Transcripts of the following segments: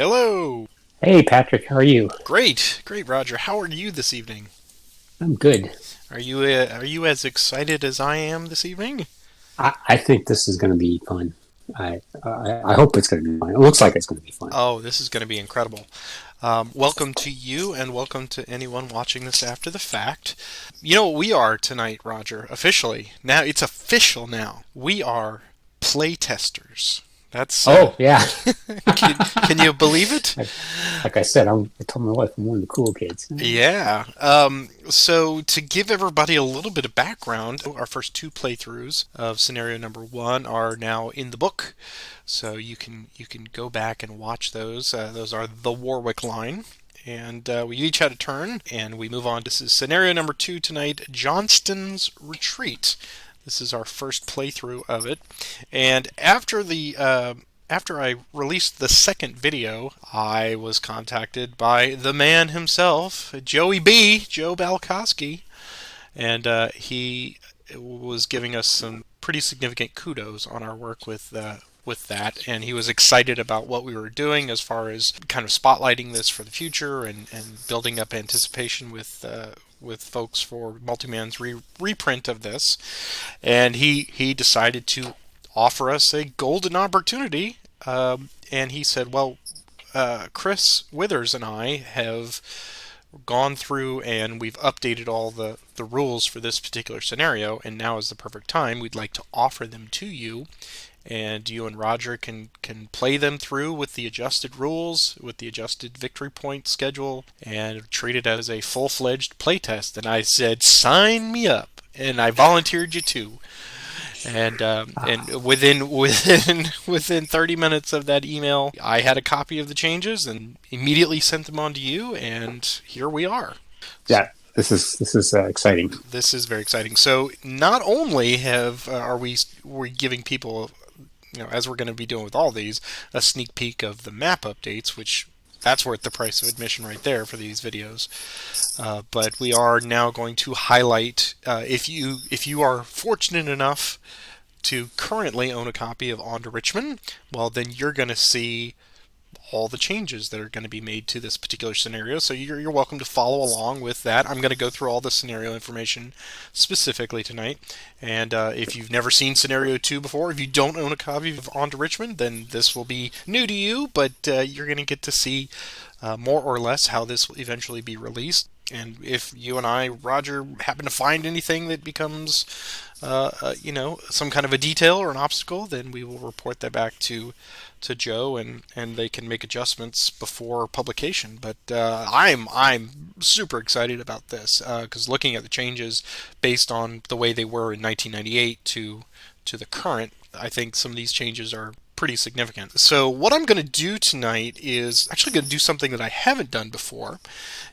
Hello. Hey Patrick, how are you? Great, great, Roger. How are you this evening? I'm good. Are you as excited as I am this evening? I think this is going to be fun. I hope it's going to be fun. It looks like it's going to be fun. Oh, this is going to be incredible. Welcome to you, and welcome to anyone watching this after the fact. You know what we are tonight, Roger? Officially, now it's official. Now we are play testers. That's Oh yeah, can you believe it? like, like I said, I told my wife I'm one of the cool kids. Yeah. So to give everybody a little bit of background, our first two playthroughs of scenario number one are now in the book, so you can go back and watch those. Those are the Warwick line. And we each had a turn, and we move on to scenario number two tonight, Johnston's Retreat. This is our first playthrough of it, and after I released the second video, I was contacted by the man himself, Joey B, Joe Balkowski, and he was giving us some pretty significant kudos on our work with that, and he was excited about what we were doing as far as kind of spotlighting this for the future and building up anticipation with folks for Multiman's reprint of this, and he decided to offer us a golden opportunity. And he said, "Well, Chris Withers and I have gone through and we've updated all the rules for this particular scenario, and now is the perfect time. We'd like to offer them to you, and you and Roger can play them through with the adjusted rules, with the adjusted victory point schedule, and treat it as a full-fledged playtest." And I said, "Sign me up," and I volunteered you too. And within 30 minutes of that email, I had a copy of the changes and immediately sent them on to you, and here we are. Yeah, this is exciting. This is very exciting. So not only are we giving people, as we're going to be doing with all these, a sneak peek of the map updates, which that's worth the price of admission right there for these videos. But we are now going to highlight, if you are fortunate enough to currently own a copy of On to Richmond, well, then you're going to see all the changes that are going to be made to this particular scenario. So you're welcome to follow along with that. I'm going to go through all the scenario information specifically tonight. And if you've never seen scenario 2 before, if you don't own a copy of On to Richmond, then this will be new to you, but you're going to get to see more or less how this will eventually be released. And if you and I, Roger, happen to find anything that becomes, some kind of a detail or an obstacle, then we will report that back to Joe, and they can make adjustments before publication. But I'm super excited about this because looking at the changes based on the way they were in 1998 to the current, I think some of these changes are pretty significant. So what I'm going to do tonight is actually going to do something that I haven't done before.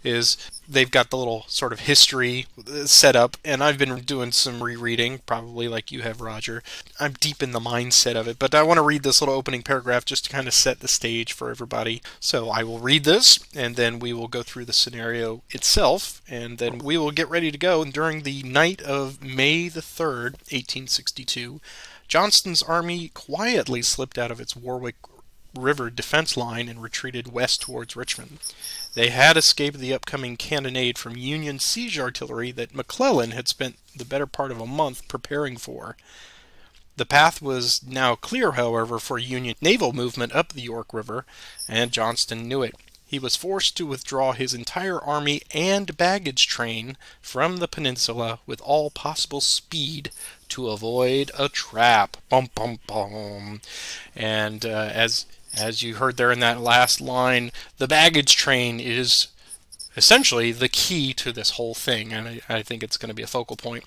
Is they've got the little sort of history set up, and I've been doing some rereading, probably like you have, Roger. I'm deep in the mindset of it, but I want to read this little opening paragraph just to kind of set the stage for everybody. So I will read this, and then we will go through the scenario itself, and then we will get ready to go. And during the night of May the 3rd, 1862, Johnston's army quietly slipped out of its Warwick River defense line and retreated west towards Richmond. They had escaped the upcoming cannonade from Union siege artillery that McClellan had spent the better part of a month preparing for. The path was now clear, however, for Union naval movement up the York River, and Johnston knew it. He was forced to withdraw his entire army and baggage train from the peninsula with all possible speed to avoid a trap. Bum bum bum. And as you heard there in that last line, the baggage train is essentially the key to this whole thing, and I think it's going to be a focal point.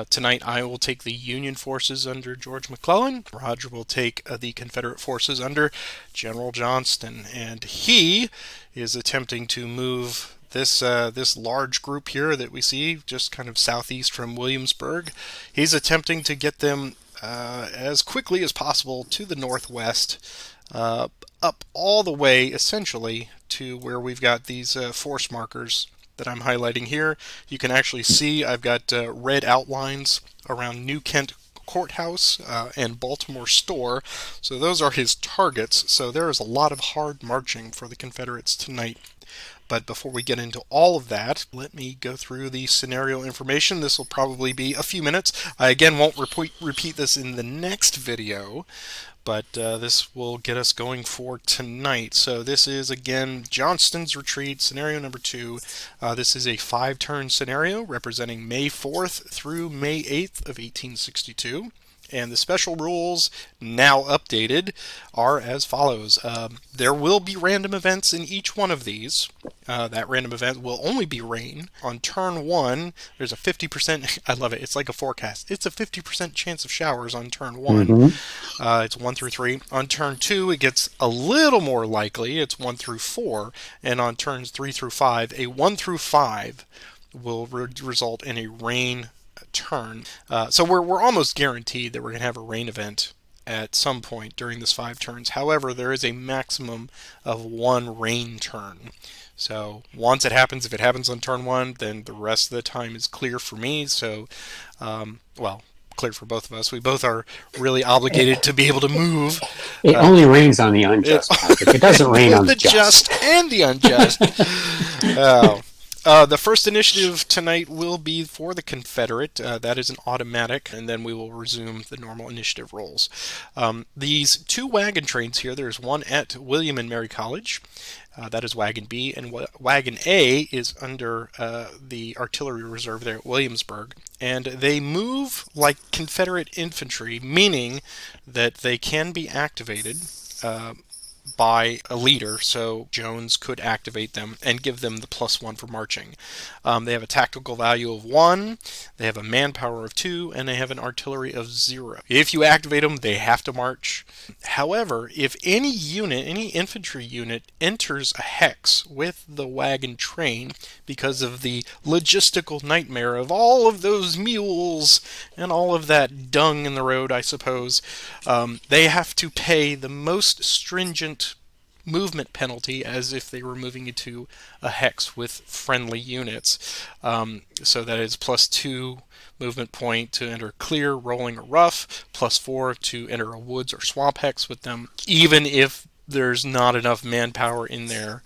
Tonight I will take the Union forces under George McClellan. Roger will take the Confederate forces under General Johnston, and he is attempting to move this large group here that we see just kind of southeast from Williamsburg. He's attempting to get them as quickly as possible to the northwest, up all the way essentially to where we've got these force markers that I'm highlighting here. You can actually see I've got red outlines around New Kent Courthouse and Baltimore Store. So those are his targets. So there is a lot of hard marching for the Confederates tonight. But before we get into all of that, let me go through the scenario information. This will probably be a few minutes. I again won't repeat this in the next video, but this will get us going for tonight. So this is, again, Johnston's Retreat, scenario number 2. This is a 5-turn scenario representing May 4th through May 8th of 1862. And the special rules, now updated, are as follows. There will be random events in each one of these. That random event will only be rain. On turn 1, there's a 50%, I love it, it's like a forecast. It's a 50% chance of showers on turn 1. It's 1 through 3. On turn 2, it gets a little more likely. It's 1 through 4. And on turns 3 through 5, a 1 through 5 will result in a rain turn. So we're almost guaranteed that we're going to have a rain event at some point during this 5 turns. However, there is a maximum of 1 rain turn. So once it happens, if it happens on turn 1, then the rest of the time is clear for me. So, well, clear for both of us. We both are really obligated to be able to move. It only rains on the unjust. It doesn't rain on the just. And the unjust. The first initiative tonight will be for the Confederate. That is an automatic, and then we will resume the normal initiative rolls. These 2 wagon trains here, there's one at William and Mary College. That is Wagon B, and Wagon A is under the artillery reserve there at Williamsburg. And they move like Confederate infantry, meaning that they can be activated by a leader, so Jones could activate them and give them the +1 for marching. They have a tactical value of 1, they have a manpower of 2, and they have an artillery of 0. If you activate them, they have to march. However, if any unit, any infantry unit, enters a hex with the wagon train because of the logistical nightmare of all of those mules and all of that dung in the road, I suppose, they have to pay the most stringent movement penalty as if they were moving into a hex with friendly units. So that is +2 movement point to enter clear, rolling, or rough, +4 to enter a woods or swamp hex with them, even if there's not enough manpower in there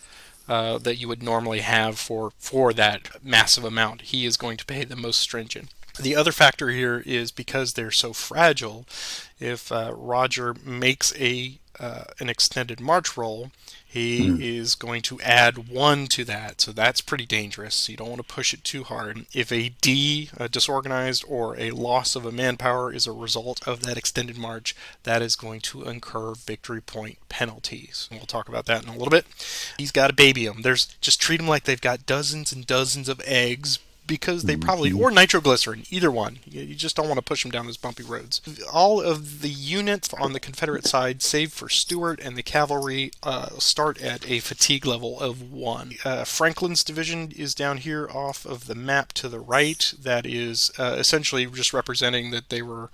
that you would normally have for that massive amount. He is going to pay the most stringent. The other factor here is because they're so fragile, if Roger makes an extended march roll, he is going to add 1 to that, so that's pretty dangerous. So you don't want to push it too hard. If a disorganized, or a loss of a manpower is a result of that extended march, that is going to incur victory point penalties. And we'll talk about that in a little bit. He's got to baby them. Just treat them like they've got dozens and dozens of eggs, because they probably, or nitroglycerin, either one. You just don't want to push them down those bumpy roads. All of the units on the Confederate side, save for Stuart and the cavalry, start at a fatigue level of 1. Franklin's division is down here off of the map to the right. That is essentially just representing that they were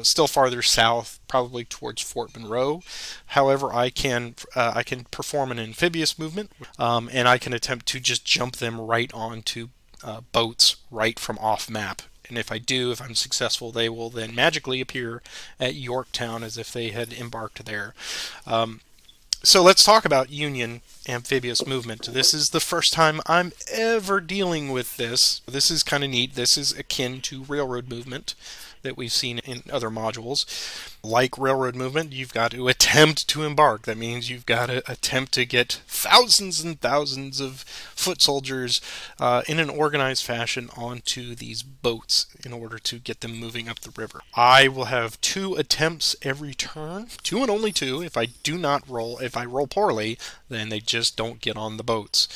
still farther south, probably towards Fort Monroe. However, I can perform an amphibious movement, and I can attempt to just jump them right onto boats right from off map. And if I'm successful, they will then magically appear at Yorktown as if they had embarked there. So let's talk about Union amphibious movement. This is the first time I'm ever dealing with this. This is kind of neat. This is akin to railroad movement that we've seen in other modules. Like railroad movement, you've got to attempt to embark. That means you've got to attempt to get thousands and thousands of foot soldiers in an organized fashion onto these boats in order to get them moving up the river. I will have 2 attempts every turn, 2 and only 2. If I roll poorly, then they just don't get on the boats.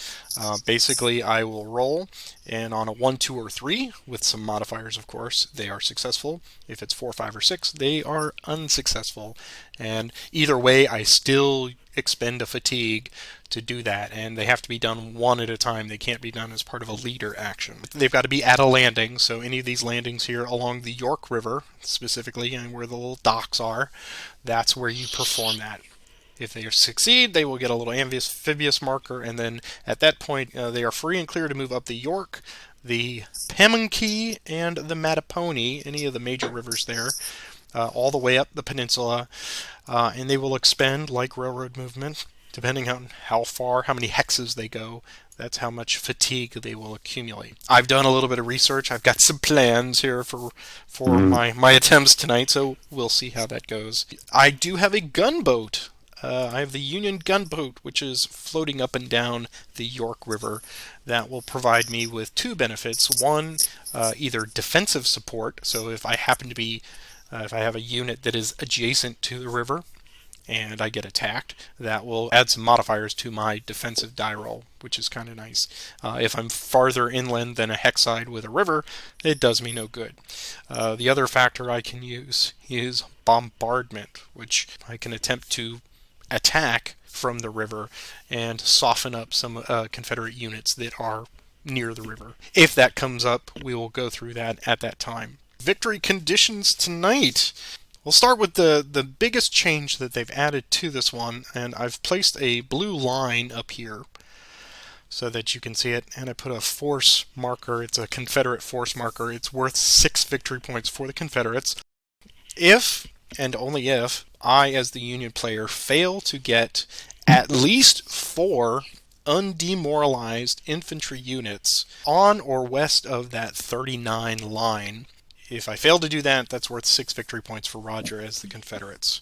Basically, I will roll, and on a 1, 2, or 3, with some modifiers, of course, they are successful. If it's 4, 5, or 6, they are unsuccessful. And either way, I still expend a fatigue to do that, and they have to be done 1 at a time. They can't be done as part of a leader action. They've got to be at a landing, so any of these landings here along the York River, specifically, and where the little docks are, that's where you perform that. If they succeed, they will get a little amphibious marker, and then at that point, they are free and clear to move up the York, the Pamunkey and the Mattapony, any of the major rivers there, all the way up the peninsula, and they will expend like railroad movement, depending on how far, how many hexes they go. That's how much fatigue they will accumulate. I've done a little bit of research. I've got some plans here for Mm. my attempts tonight, so we'll see how that goes. I do have a gunboat. I have the Union gunboat, which is floating up and down the York River. That will provide me with two benefits. One, either defensive support, so if I happen to be, if I have a unit that is adjacent to the river, and I get attacked, that will add some modifiers to my defensive die roll, which is kind of nice. If I'm farther inland than a hexside with a river, it does me no good. The other factor I can use is bombardment, which I can attempt to attack from the river and soften up some Confederate units that are near the river. If that comes up, we will go through that at that time. Victory conditions tonight. We'll start with the biggest change that they've added to this one, and I've placed a blue line up here so that you can see it, and I put a force marker. It's a Confederate force marker. It's worth 6 victory points for the Confederates. If, and only if, I, as the Union player, fail to get at least 4 undemoralized infantry units on or west of that 39 line, if I fail to do that, that's worth 6 victory points for Roger as the Confederates.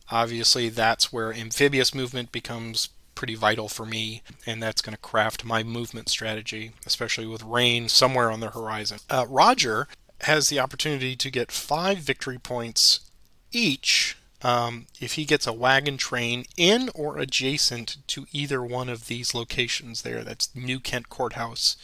Obviously, that's where amphibious movement becomes pretty vital for me, and that's going to craft my movement strategy, especially with rain somewhere on the horizon. Roger has the opportunity to get 5 victory points each if he gets a wagon train in or adjacent to either one of these locations there. That's New Kent Courthouse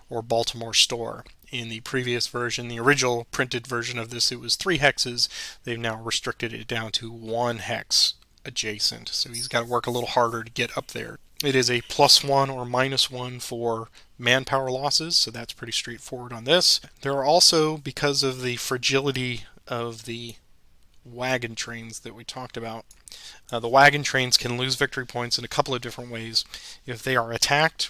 or Baltimore Store. In the previous version, the original printed version of this, it was 3 hexes. They've now restricted it down to 1 hex adjacent. So he's got to work a little harder to get up there. It is a +1 or -1 for manpower losses, so that's pretty straightforward on this. There are also, because of the fragility of the wagon trains that we talked about, the wagon trains can lose victory points in a couple of different ways. If they are attacked,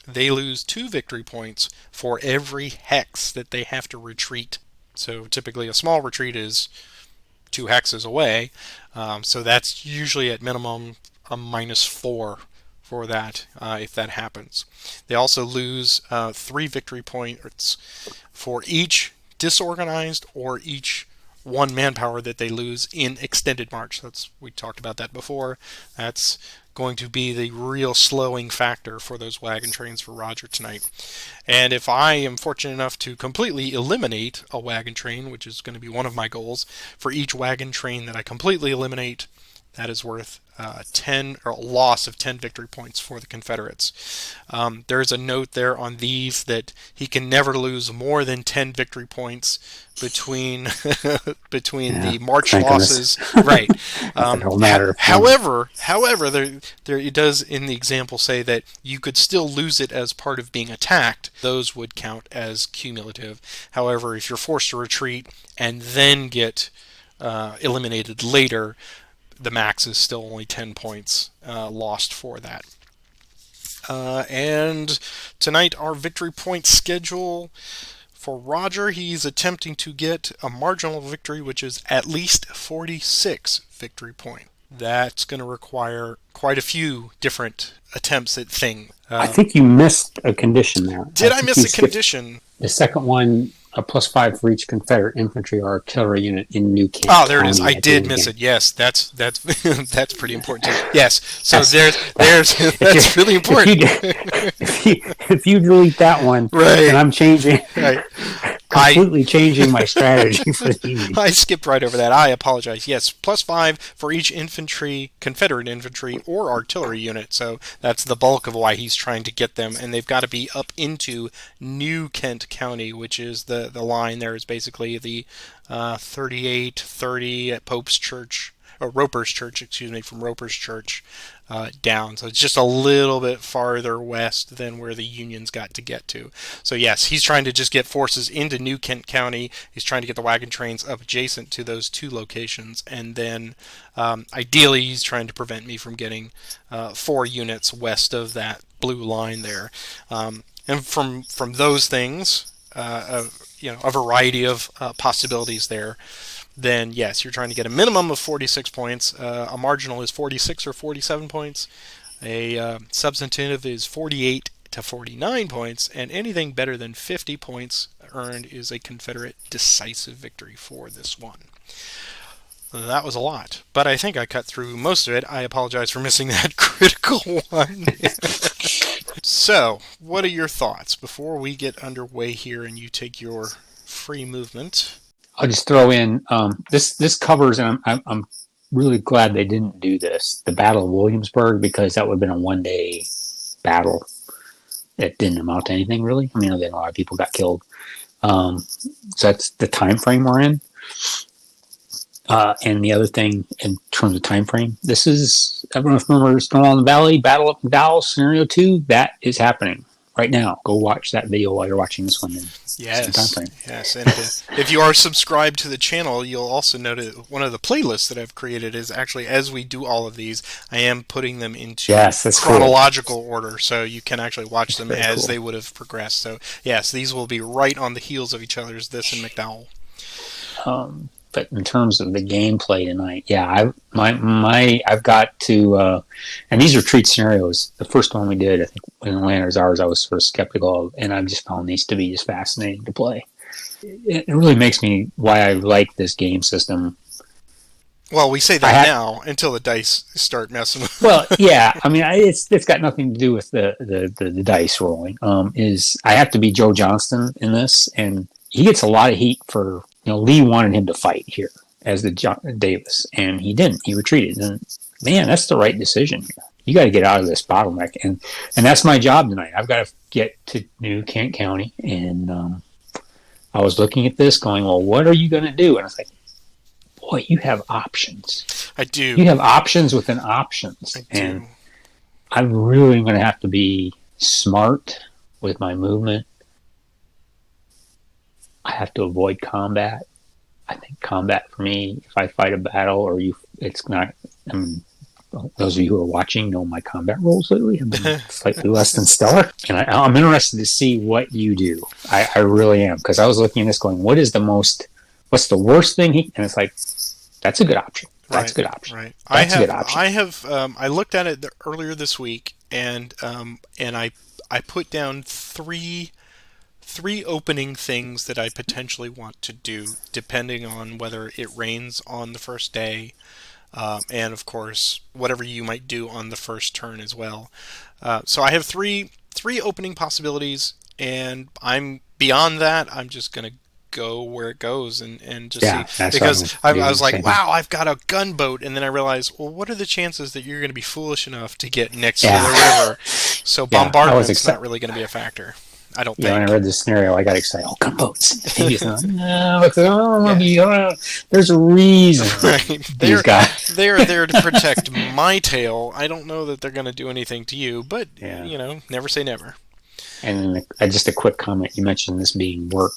they lose 2 victory points for every hex that they have to retreat. So typically a small retreat is 2 hexes away, so that's usually at minimum a -4 for that if that happens. They also lose 3 victory points for each disorganized or each 1 manpower that they lose in extended march. We talked about that before. That's going to be the real slowing factor for those wagon trains for Roger tonight. And if I am fortunate enough to completely eliminate a wagon train, which is going to be one of my goals, for each wagon train that I completely eliminate, that is worth 10 or a loss of 10 victory points for the Confederates. There's a note there on these that he can never lose more than 10 victory points between the march losses. Right. It don't matter. However, there it does in the example say that you could still lose it as part of being attacked. Those would count as cumulative. However, if you're forced to retreat and then get eliminated later, the max is still only 10 points lost for that. And tonight, our victory point schedule for Roger, he's attempting to get a marginal victory, which is at least 46 victory points. That's going to require quite a few different attempts at things. I think you missed a condition there. Did I miss a condition? The second one, a +5 for each Confederate infantry or artillery unit in New Kent. Oh, there it is. I did miss it. Yes, that's that's pretty important too. Yes, so there's that's really important. If you delete that one, right, and I'm changing, right. completely changing my strategy for the evening. I skipped right over that. I apologize. Yes, +5 for each infantry, Confederate infantry or artillery unit. So that's the bulk of why he's trying to get them, and they've got to be up into New Kent County, which is the line there is basically the 3830 at Pope's Church, or Roper's Church, excuse me, from Roper's Church down. So it's just a little bit farther west than where the Union's got to get to. So yes, he's trying to just get forces into New Kent County. He's trying to get the wagon trains up adjacent to those 2 locations, and then ideally he's trying to prevent me from getting 4 units west of that blue line there. And from those things, a variety of possibilities there. Then yes, you're trying to get a minimum of 46 points. A marginal is 46 or 47 points. A substantive is 48 to 49 points, and anything better than 50 points earned is a Confederate decisive victory for this one. That was a lot, but I think I cut through most of it. I apologize for missing that critical one. So, what are your thoughts before we get underway here and you take your free movement? I'll just throw in this covers, and I'm really glad they didn't do this, the Battle of Williamsburg, because that would have been a 1 day battle. It didn't amount to anything really. I mean, a lot of people got killed. So that's the time frame we're in. And the other thing in terms of time frame, this is, everyone remembers Stonewall in the Valley, Battle of McDowell, Scenario 2. That is happening right now. Go watch that video while you're watching this one. Yes, yes. And if you are subscribed to the channel, you'll also notice one of the playlists that I've created is actually, as we do all of these, I am putting them into chronological order, so you can actually watch them as they would have progressed. So yes, these will be right on the heels of each other's, this and McDowell. But in terms of the gameplay tonight, yeah, I've got to, and these are treat scenarios. The first one we did, I think, in Landers Ours, I was sort of skeptical of, and I've just found these to be just fascinating to play. It really makes me why I like this game system. Well, we say that now until the dice start messing with. Well, yeah, I mean, it's got nothing to do with the dice rolling. Is I have to be Joe Johnston in this, and he gets a lot of heat for. Lee wanted him to fight here as the Davis, and he didn't. He retreated, and man, that's the right decision here. You got to get out of this bottleneck, and that's my job tonight. I've got to get to New Kent County, and I was looking at this, going, "Well, what are you going to do?" And I was like, "Boy, you have options. I do. You have options within options, and I'm really going to have to be smart with my movement. I have to avoid combat. I think combat for me, if I fight a battle or it's not, I mean, those of you who are watching know my combat rolls lately have been slightly less than stellar. And I'm interested to see what you do. I really am. Because I was looking at this going, what's the worst thing and it's like, that's a good option. That's a good option. Right. That's a good option. I looked at it earlier this week and I put down three opening things that I potentially want to do, depending on whether it rains on the first day, and of course whatever you might do on the first turn as well. So I have three opening possibilities, and I'm beyond that. I'm just gonna go where it goes and just see, because I was like, wow, I've got a gunboat, and then I realized, well, what are the chances that you're going to be foolish enough to get next to the river? So bombardment's not really going to be a factor. I don't think. When I read this scenario, I got excited. Oh, gunboats! There's a reason. Right. They're there to protect my tail. I don't know that they're going to do anything to you, but never say never. And just a quick comment. You mentioned this being work.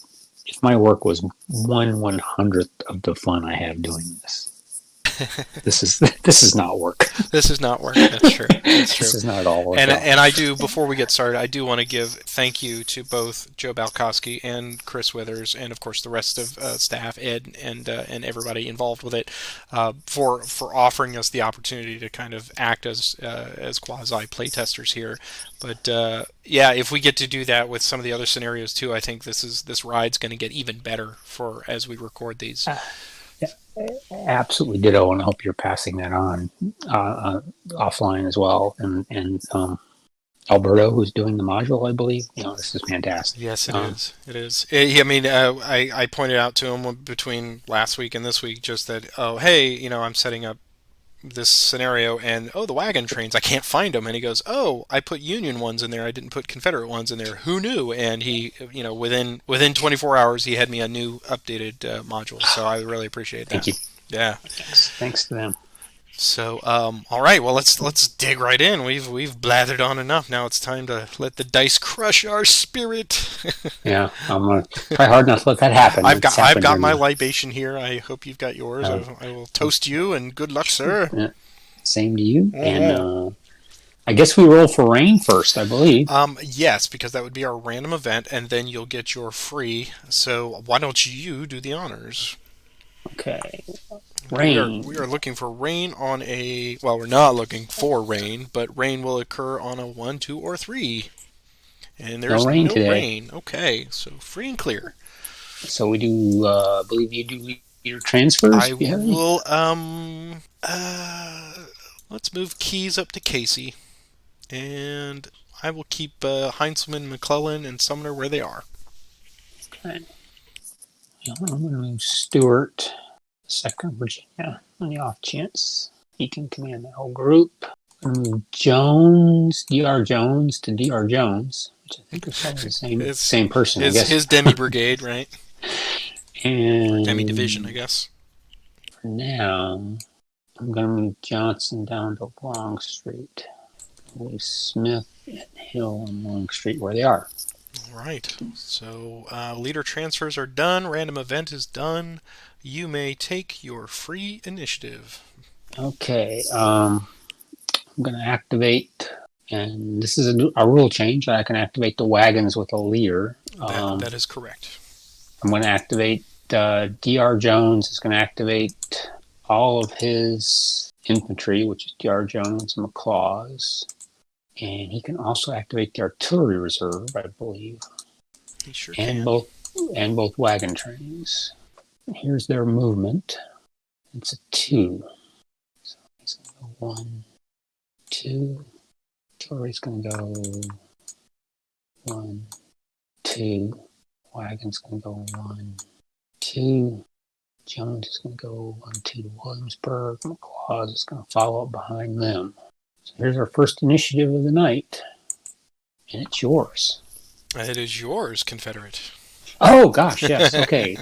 If my work was 1/100th of the fun I have doing this, this is not work. This is not work. That's true. That's true. This is not at all work. And I do, before we get started, I do want to give thank you to both Joe Balkowski and Chris Withers, and of course the rest of staff, Ed, and everybody involved with it, for offering us the opportunity to kind of act as quasi playtesters here. But if we get to do that with some of the other scenarios too, I think this ride's going to get even better for as we record these. Absolutely ditto, and I hope you're passing that on offline as well. And Alberto, who's doing the module, I believe, this is fantastic. Yes, it is. It is. I mean, I pointed out to him between last week and this week just that, oh, hey, I'm setting up this scenario, and the wagon trains, I can't find them. And he goes, oh, I put Union ones in there, I didn't put Confederate ones in there. Who knew? And he, within 24 hours, he had me a new updated module. So I really appreciate that. Thank you. Yeah. Thanks to them. So, all right. Well, let's dig right in. We've blathered on enough. Now it's time to let the dice crush our spirit. Yeah, I'm gonna try hard not to let that happen. I've got my libation here. I hope you've got yours. I will toast you, and good luck, sir. Same to you. And I guess we roll for rain first, I believe. Yes, because that would be our random event, and then you'll get your free. So why don't you do the honors? Okay, We are rain. looking for rain on a. Well, we're not looking for rain, but rain will occur on a 1, 2, or 3. And No there's rain no today. rain. Okay, so free and clear. So we do, I believe you do your transfers, I if you have any. will. Let's move keys up to Casey, and I will keep Heinzelman, McClellan, and Sumner where they are. Okay. I'm going to move Stewart, second Virginia, on the off chance he can command the whole group. I'm going to move Jones, Dr. Jones to Dr. Jones, which I think is probably the same It's same person, I guess. his demi brigade, right? Or demi division, I And guess. for now, I'm going to move Johnson down to Longstreet. Leave Smith and Hill on Longstreet where they are. All right. So leader transfers are done. Random event is done. You may take your free initiative. Okay, I'm going to activate, and this is a rule change. I can activate the wagons with a leader. That is correct. I'm going to activate Dr. Jones is going to activate all of his infantry, which is Dr. Jones and McClaws. And he can also activate the artillery reserve, I believe, He sure and can. both wagon trains. Here's their movement. It's a 2. So he's going to go 1, 2. Artillery's going to go 1, 2. Wagon's going to go 1, 2. Jones is going to go 1, 2 to Williamsburg. McLaws is going to follow up behind them. So here's our first initiative of the night, and it's yours. It is yours, Confederate. Oh gosh, yes. Okay.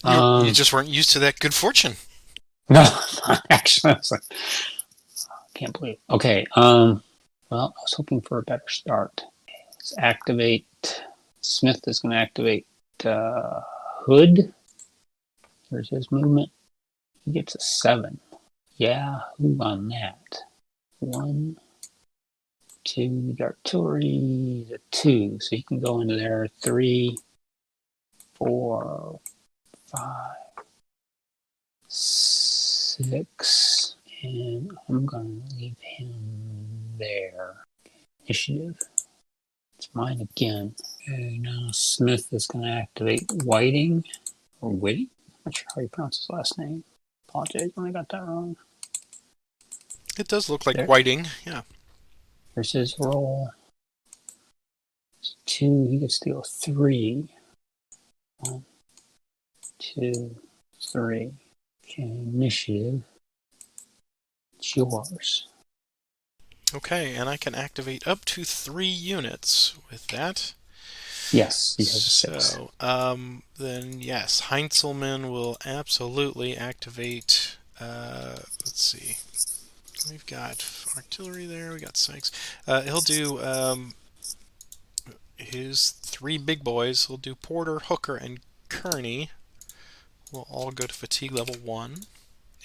You Um, just weren't used to that good fortune. no, actually, I was like, I can't believe. It. Okay. Well, I was hoping for a better start. Let's activate. Smith is going to activate Hood. There's his movement. He gets a 7. Yeah, who on that? 1, 2. The artillery is a 2, so he can go into there. 3, 4, 5, 6, and I'm going to leave him there. Initiative. It's mine again. Okay, now Smith is going to activate Whiting, or Whitty. Not sure how you pronounce his last name. Apologize when I got that wrong. It does look like There, whiting. Yeah. there's his roll. 2, he gets to go 3. 1, 2, 3. Okay, initiative. It's yours. Okay, and I can activate up to 3 units with that. Yes, he has a 6. So, then yes, Heinzelman will absolutely activate. Let's see. We've got artillery there. We got Sykes. He'll do his 3 big boys. He'll do Porter, Hooker, and Kearney. Will all go to fatigue level 1,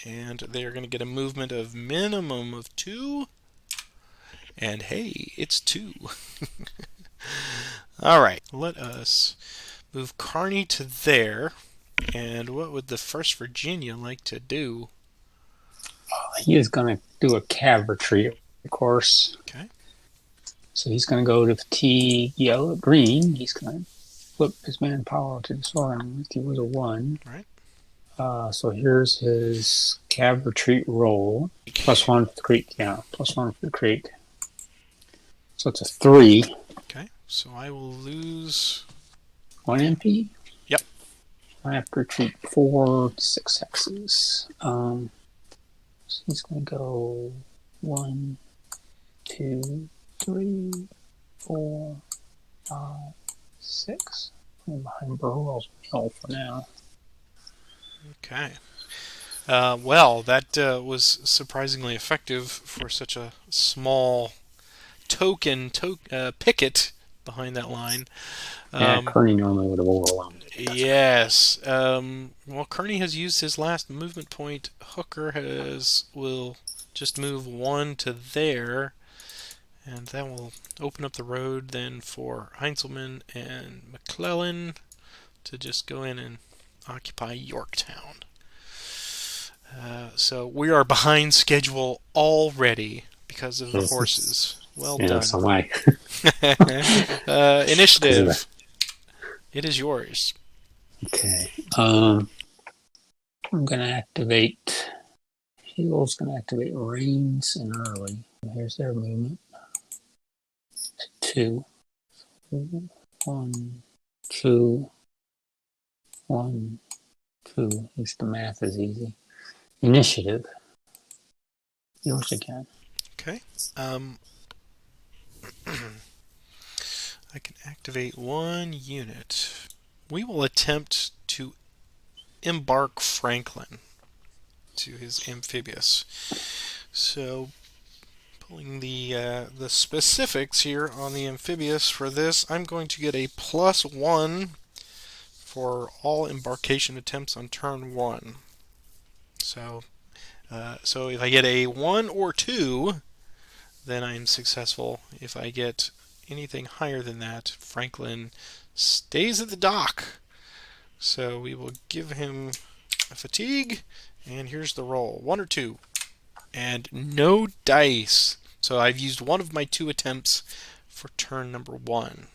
and they are going to get a movement of minimum of 2. And hey, it's 2. All right, let us move Kearney to there. And what would the First Virginia like to do? He is going to do a cav retreat, of course. Okay. So he's going to go to fatigue yellow, green. He's going to flip his manpower to disorient. He was a 1. All right. So here's his cav retreat roll. +1 for the creek. Yeah, +1 for the creek. So it's a 3. Okay. So I will lose. 1 MP. Yep. I have to retreat 4, 6 hexes. So he's going to go 1, 2, 3, 4, 5, 6. I'm behind Burwell's mill for now. Okay. Well, that was surprisingly effective for such a small picket. behind that line. Yeah, Um, Kearney normally would have overwhelmed it. That's right. yes. Well, Kearney has used his last movement point. Hooker will just move one to there, and that will open up the road then for Heinzelman and McClellan to just go in and occupy Yorktown. So we are behind schedule already because of the horses. Well Yeah, done. so my because of the Initiative. It is yours. okay. I'm gonna activate. Heel's gonna activate Reigns and Early. Here's their movement. 2, 1, 2, 1, 2. At least the math is easy. Initiative. Yours again. Okay. Um, I can activate one unit. We will attempt to embark Franklin to his amphibious. So, pulling the specifics here on the amphibious for this, I'm going to get a +1 for all embarkation attempts on turn 1. So, so if I get a 1 or 2, then I'm successful. If I get anything higher than that, Franklin stays at the dock. So we will give him a fatigue, and here's the roll: 1 or 2, and no dice. So I've used one of my 2 attempts for turn number 1.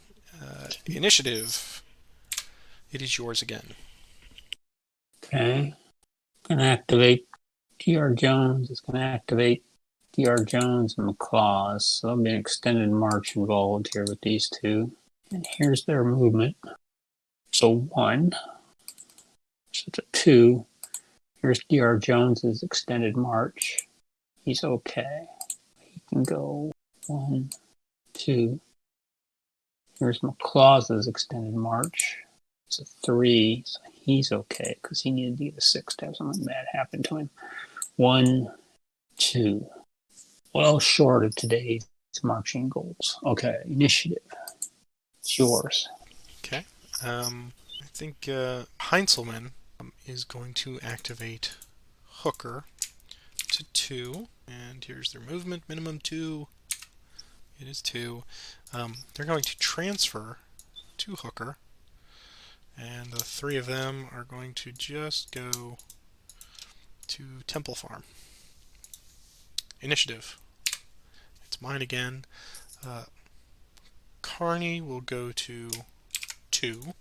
Initiative. It is yours again. Okay. Gonna activate Dr. Jones. It's gonna activate Dr. Jones and McClaws. So there'll be an extended march involved here with these two. And here's their movement. So 1. So it's a 2. Here's Dr. Jones's extended march. He's okay. He can go 1, 2. Here's McClaws's extended march. It's a 3, so he's okay because he needed to get a 6 to have something bad happen to him. 1, 2. Well short of today's marching goals. Okay, initiative. It's yours. Okay. I think Heinzelman is going to activate Hooker to 2, and here's their movement: minimum 2. It is 2. They're going to transfer to Hooker, and the 3 of them are going to just go to Temple Farm. Initiative. It's mine again. Carney will go to 2,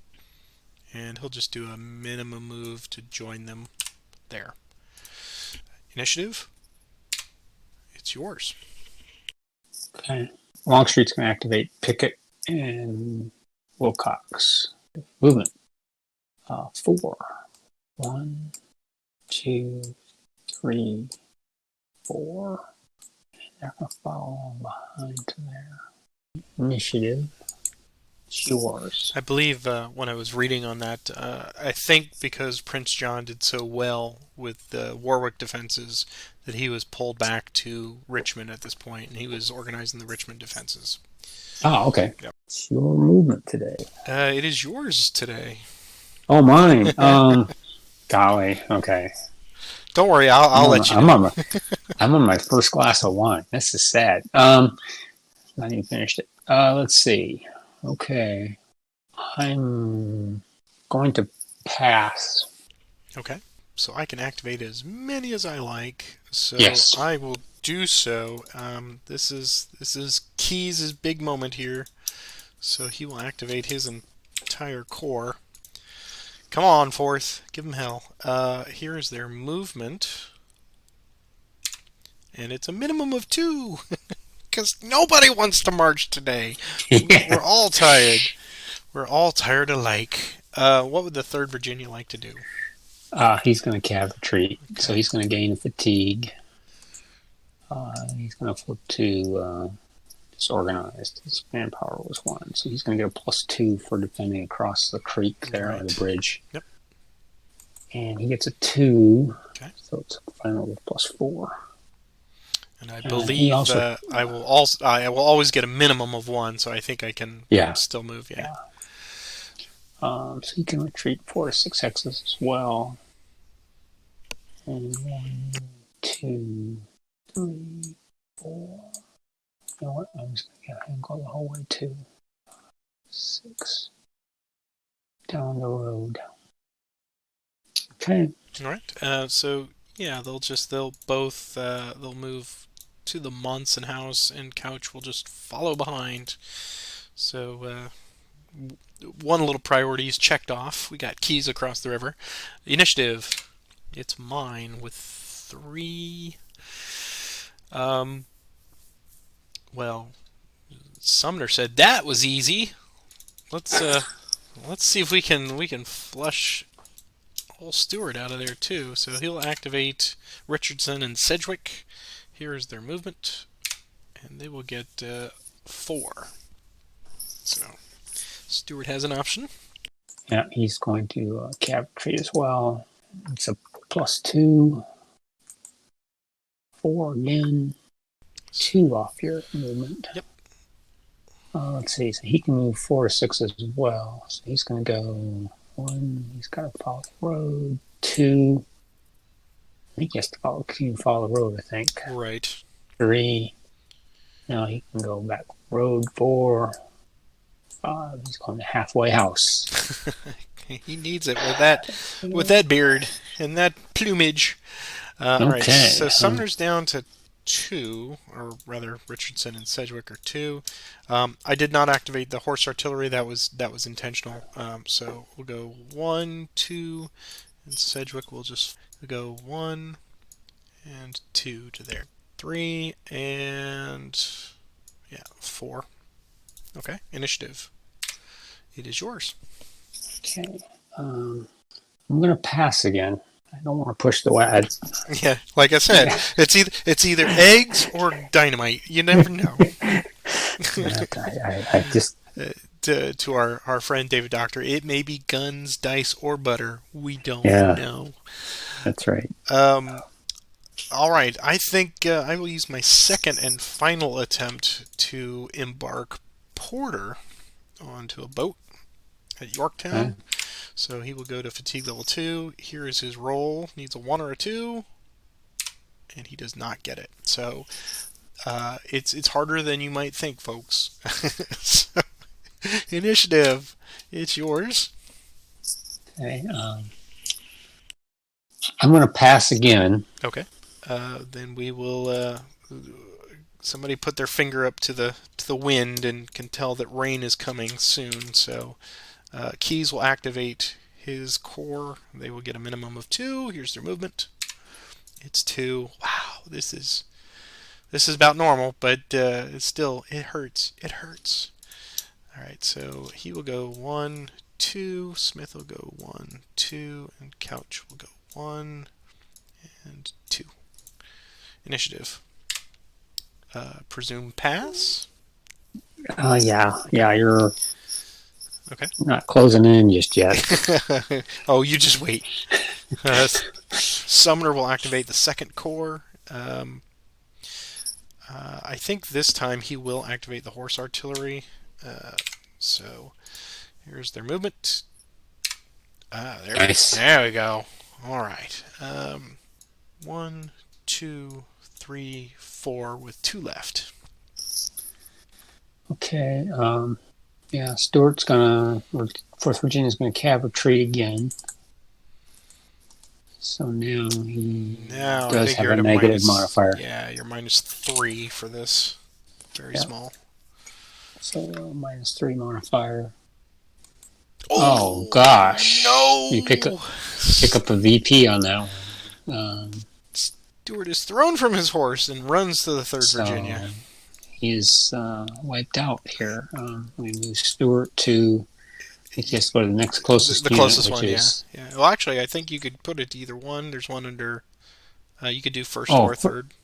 and he'll just do a minimum move to join them there. Initiative. It's yours. Okay. Longstreet's going to activate Pickett and Wilcox. Movement. 4. 1, 2, 3, 4. They're going to follow behind to there. Initiative. It's yours. I believe when I was reading on that, I think because Prince John did so well with the Warwick defenses that he was pulled back to Richmond at this point, and he was organizing the Richmond defenses. Oh, okay. Yep. It's your movement today. It is yours today. Oh, mine. Golly. Okay. Don't worry, I'll let you know. I'm on my first glass of wine. This is sad. Not even finished it. Let's see. Okay. I'm going to pass. Okay. So I can activate as many as I like. So Yes. I will do so. This is Keyes' big moment here. So he will activate his entire core. Come on, Fourth. Give him hell. Here is their movement. And it's a minimum of 2. Because nobody wants to march today. We're all tired. We're all tired alike. What would the 3rd Virginia like to do? He's going to cav retreat. Okay. So he's going to gain fatigue. He's going to flip to disorganized. His manpower was 1. So he's going to get a +2 for defending across the creek there, or the bridge. Yep. And he gets a 2. Okay. So it's a final with +4. And I He believe also, I will always get a minimum of one, so I think I can yeah, still move. Yeah. yeah. So he can retreat 4 to 6 hexes as well. And 1, 2, 3, 4. You know what? I'm just gonna get him go the whole way to 6 down the road. Okay. All right. So yeah, they'll move to the Monson house, and Couch will just follow behind. So one little priority is checked off. We got keys across the river. Initiative. It's mine with 3. Um, well, Sumner said that was easy. Let's let's see if we can flush old Stewart out of there too. So he'll activate Richardson and Sedgwick. Here is their movement, and they will get 4. So Stewart has an option. Yeah, he's going to cab retreat as well. It's a +2. 4 again. 2 off your movement. Yep. Let's see. So he can move 4 to 6 as well. So he's going to go 1. He's got to follow the road. 2. I think he has to follow the road, I think. Right. 3. Now he can go back road. 4. 5. He's going to halfway house. He needs it with that beard and that plumage. Okay. All right. So Sumner's down to 2, or rather, Richardson and Sedgwick are 2. I did not activate the horse artillery. That was intentional. So we'll go 1, 2, and Sedgwick will just go 1 and 2 to there. 3 and 4. Okay. Initiative. It is yours. Okay. I'm going to pass again. I don't want to push the way. Yeah, like I said, it's either eggs or dynamite. You never know. I just to our friend David Doctor, it may be guns, dice, or butter. We don't know. That's right. All right, I think I will use my second and final attempt to embark Porter onto a boat at Yorktown. Okay. So he will go to fatigue level 2. Here is his roll. Needs a 1 or a 2. And he does not get it. So it's harder than you might think, folks. So, initiative. It's yours. Okay. I'm going to pass again. Okay. Then we will... somebody put their finger up to the wind and can tell that rain is coming soon. So... Keys will activate his core. They will get a minimum of 2. Here's their movement. It's 2. Wow, this is about normal, but it's still, it hurts. It hurts. All right, so he will go 1, 2. Smith will go 1, 2, and Couch will go 1 and 2. Initiative. Presume pass. Yeah. You're Okay. not closing in just yet. Oh, you just wait. Sumner will activate the second core. I think this time he will activate the horse artillery. So here's their movement. Nice. There we go. All right. 1, 2, 3, 4 with 2 left. Okay. Yeah, Stewart's gonna, or 4th Virginia's gonna cab retreat again. So now he does have a negative modifier. Yeah, you're -3 for this. Very small. So -3 modifier. Oh gosh! No! You pick up a VP on that one. Stewart is thrown from his horse and runs to the 3rd Virginia. He's wiped out here. We move Stewart to. I think he has to go to the next closest. The closest one, yeah. Well, actually, I think you could put it to either one. There's one under. You could do first or third.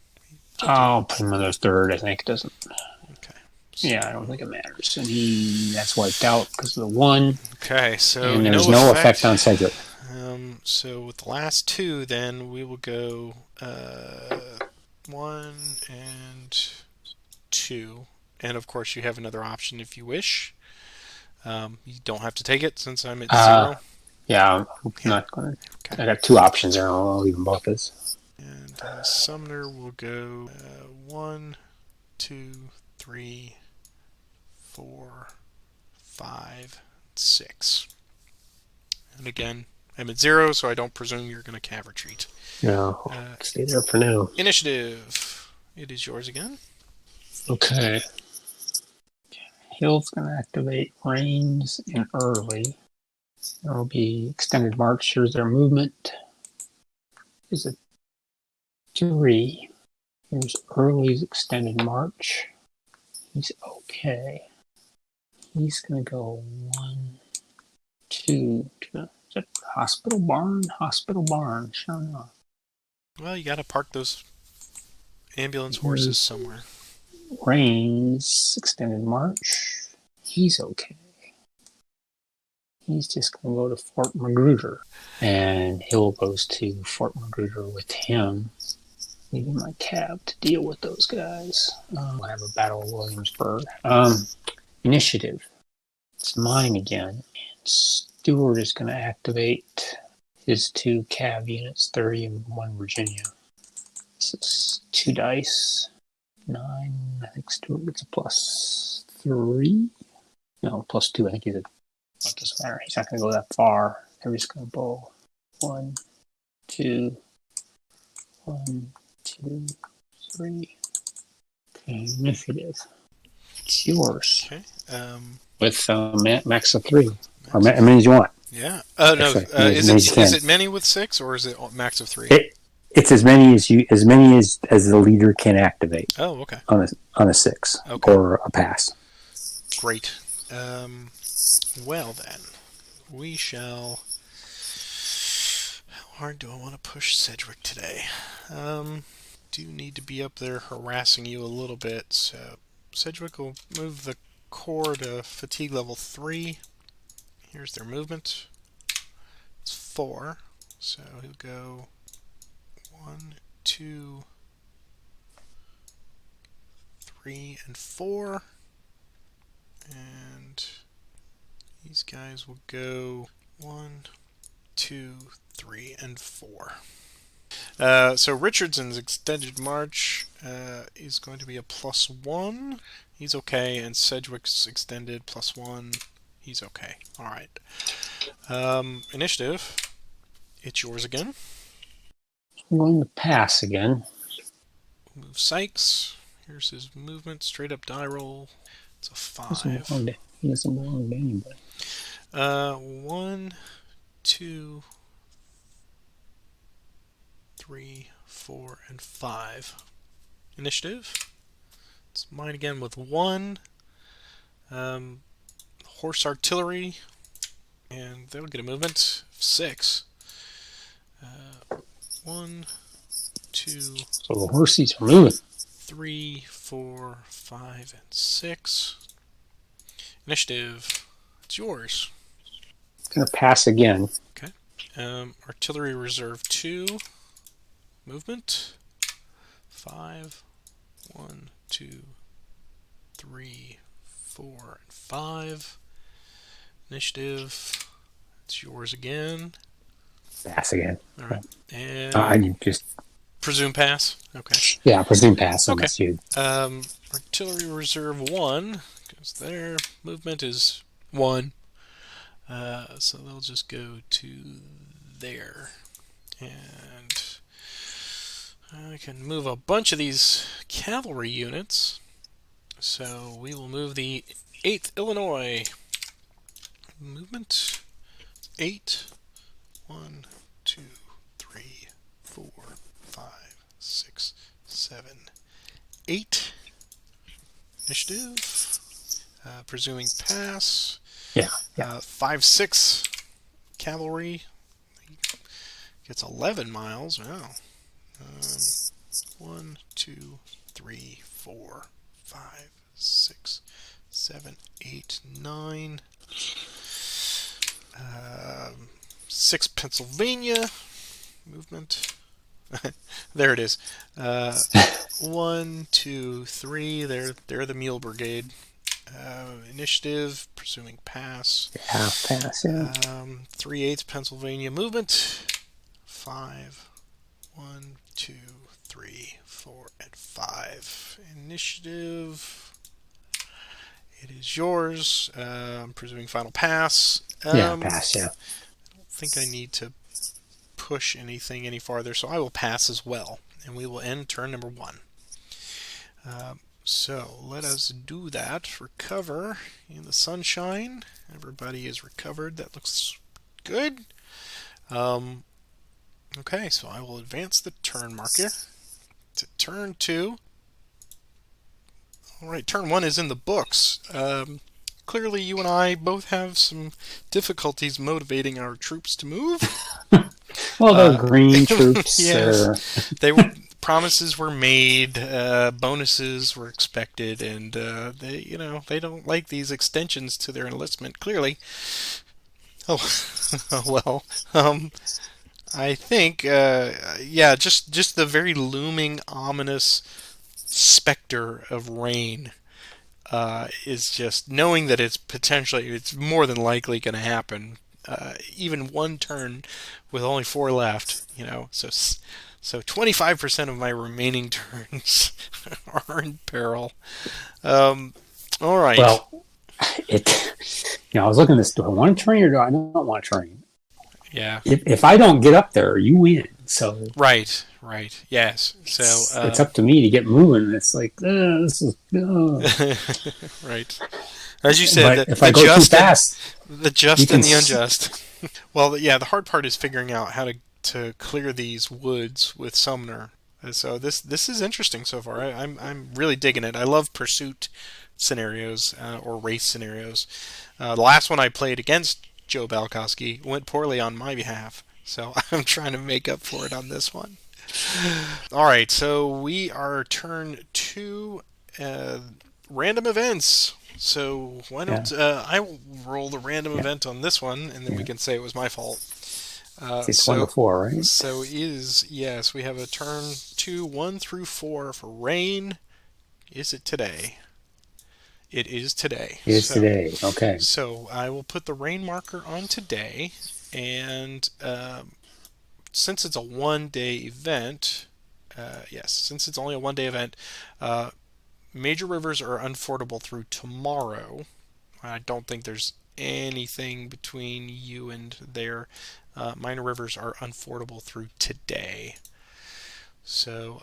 I'll put him under 3rd. I think it doesn't. Okay. So, yeah, I don't think it matters. And that's wiped out because of the 1. Okay, so and there's no effect on Cedric. So with the last 2, then we will go. 1 and 2. And of course, you have another option if you wish. You don't have to take it since I'm at 0. Yeah, I'm Yeah. not going Okay. to. I got two options there. I'll leave them both as. And Sumner will go 1, 2, 3, 4, 5, 6. And again, I'm at 0, so I don't presume you're going to cav retreat. No, stay there for now. Initiative. It is yours again. Okay. Hill's going to activate Reigns in early. There will be extended march. Here's their movement. Is a 3. Here's Early's extended march. He's okay. He's going to go 1, 2 to the hospital barn. Hospital barn. Sure enough. Well, you got to park those ambulance horses Here's somewhere. Reigns extended march. He's okay. He's just going to go to Fort Magruder. And Hill goes to Fort Magruder with him, leaving my cab to deal with those guys. We'll have a battle of Williamsburg. Initiative. It's mine again. And Stewart is going to activate his 2 cav units, 30 and 1 Virginia. This is 2 dice. 9. I think Stewart gets a +3. No, +2. I think he's a. It doesn't matter. He's not going to go that far. They're just going to bowl. 1, 2, 1, 2, 3. Okay, initiative. It's yours. Okay. With max of 3. Or as many as you want. Yeah. Oh no. Actually, Is it many with 6 or is it max of 3? It's as many as the leader can activate. Oh, okay. On a 6 Okay. or a pass. Great. Well then, we shall. How hard do I want to push Sedgwick today? Do need to be up there harassing you a little bit. So Sedgwick will move the core to fatigue level 3. Here's their movement. It's 4. So he'll go 1, 2, 3, and 4. And these guys will go 1, 2, 3, and 4. So Richardson's extended march is going to be a +1. He's okay, and Sedgwick's extended +1. He's okay. All right. Initiative. It's yours again. I'm going to pass again. Move Sykes. Here's his movement. Straight up die roll. It's a 5. He doesn't belong to anybody. 1, 2, 3, 4, and 5. Initiative. It's mine again with 1. Horse artillery. And they'll get a movement of 6. 1, 2. So the horses are moving. 3, 4, 5, and 6. Initiative. It's yours. I'm going to pass again. Okay. Artillery reserve 2. Movement. 5. 1, 2, 3, 4, and 5. Initiative. It's yours again. Pass again. All right. And I just presume pass. Okay. Yeah, presume pass. Okay. You. Artillery reserve 1 goes there. Movement is 1. So they'll just go to there. And I can move a bunch of these cavalry units. So we will move the 8th Illinois. Movement 8. 1, 2, 3, 4, 5, 6, 7, 8. Initiative. Presuming pass. Yeah. 5, 6 cavalry. Gets 11 miles. Wow. 1, 2, 3, 4, 5, 6, 7, 8, 9. 6 Pennsylvania. Movement. There it is. Uh, One, two, three. They're the Mule Brigade. Initiative, presuming pass. Half pass, yeah. 3/8 Pennsylvania movement. Five. One, two, three, four, and five. Initiative. It is yours. I'm presuming final pass. Yeah, pass, yeah. I don't think I need to push anything any farther, so I will pass as well. And we will end turn number one. So let us do that. Recover in the sunshine. Everybody is recovered. That looks good. Um, okay, so I will advance the turn marker to turn two. All right, turn one is in the books. Clearly, you and I both have some difficulties motivating our troops to move. Well, they're Uh, green troops. yes, they were, promises were made, bonuses were expected, and they don't like these extensions to their enlistment. Clearly, oh, well, um, I think, yeah, just the very looming, ominous specter of rain is just knowing that it's more than likely going to happen. Even one turn with only four left, so 25% of my remaining turns are in peril. Um, all right. Well, it. I was looking at this. Do I want to train or do I not want to train? Yeah. If I don't get up there, you win. So Right. Right. Yes. So. it's up to me to get moving. It's like this is. Right. As you said, But the if the I go too just and fast, the you just can. and the unjust. Well, yeah, the hard part is figuring out how to clear these woods with Sumner. So this is interesting so far. I'm really digging it. I love pursuit scenarios or race scenarios. The last one I played against Joe Balkowski went poorly on my behalf, so I'm trying to make up for it on this one. All right, so we are turn two, uh, random events. So why Yeah, don't I roll the random yeah, event on this one, and then we yeah. can say it was my fault. Uh, It's one to so four, right? so is yes, we have a turn two, 1 through 4 for rain. Is it today? It is today. It is today. Okay. So I will put the rain marker on today, and since it's a 1 day event, yes, since it's only a 1 day event, uh, major rivers are unfordable through tomorrow. I don't think there's anything between you and there. Minor rivers are unfordable through today. So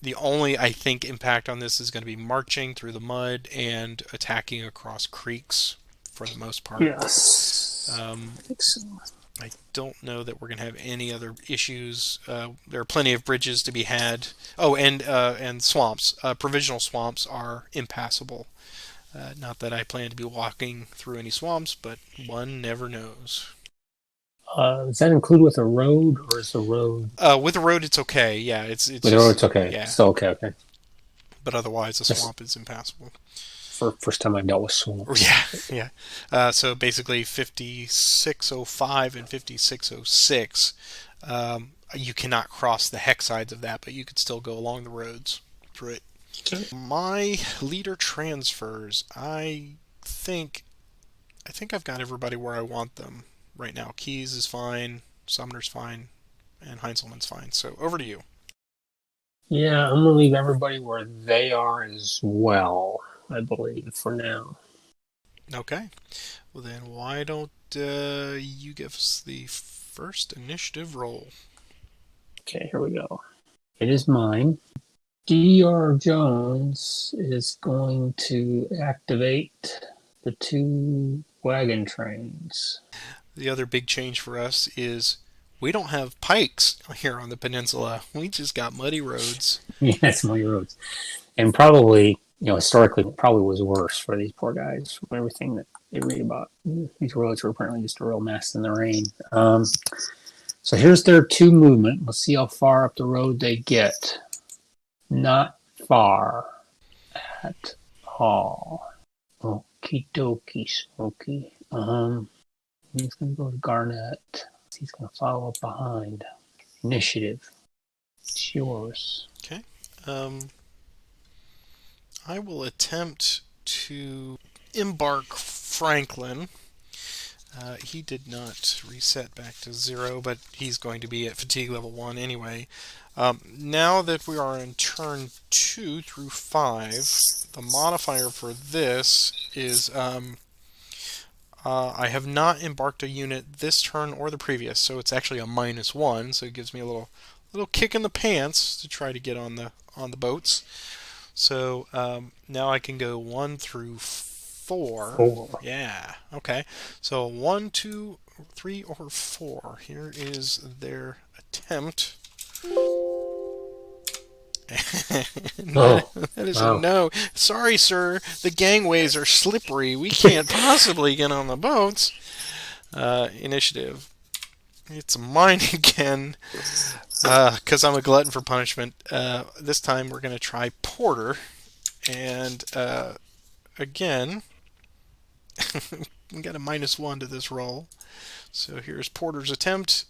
the only I think impact on this is going to be marching through the mud and attacking across creeks for the most part. Yes. Um, I think so. I don't know that we're going to have any other issues. There are plenty of bridges to be had. Oh, and swamps. Provisional swamps are impassable. Not that I plan to be walking through any swamps, but one never knows. Does that include with a road, or is the road With the road, it's okay. Yeah, it's with the road? just It's okay. yeah, Still okay. Okay. but otherwise, the That's swamp is impassable. for first time I dealt with swamps. Yeah, yeah. So basically, 5605 and 5606, you cannot cross the hex sides of that, but you could still go along the roads through it. Okay. My leader transfers. Think I think I've got everybody where I want them right now. Keys is fine, Sumner's fine, and Heinzelman's fine. So over to you. Yeah, I'm gonna leave everybody where they are as well. I believe for now. Okay. Well then, why don't you give us the first initiative roll? Okay, here we go. It is mine. Dr. Jones is going to activate the two wagon trains. The other big change for us is we don't have pikes here on the peninsula. We just got muddy roads. Yes, muddy roads, and probably historically probably was worse for these poor guys from everything that they read about. These roads were apparently just a real mess in the rain. So here's their two movement. Let's see how far up the road they get. Not far at all. Okie dokie, Smokey. He's gonna go to Garnett. He's gonna follow up behind. Initiative. It's yours. Okay. Um, I will attempt to embark Franklin. He did not reset back to 0, but he's going to be at fatigue level 1 anyway. Now that we are in turn 2 through 5, the modifier for this is I have not embarked a unit this turn or the previous, so it's actually a -1. So it gives me a little kick in the pants to try to get on the boats. So now I can go 1 through 4. 4. Yeah. Okay. So 1, 2, 3, or 4. Here is their attempt. Oh, That is a wow. no. Sorry, sir. The gangways are slippery. We can't possibly get on the boats. Initiative. It's mine again. Because I'm a glutton for punishment. This time we're going to try Porter. And again, we got a -1 to this roll. So here's Porter's attempt.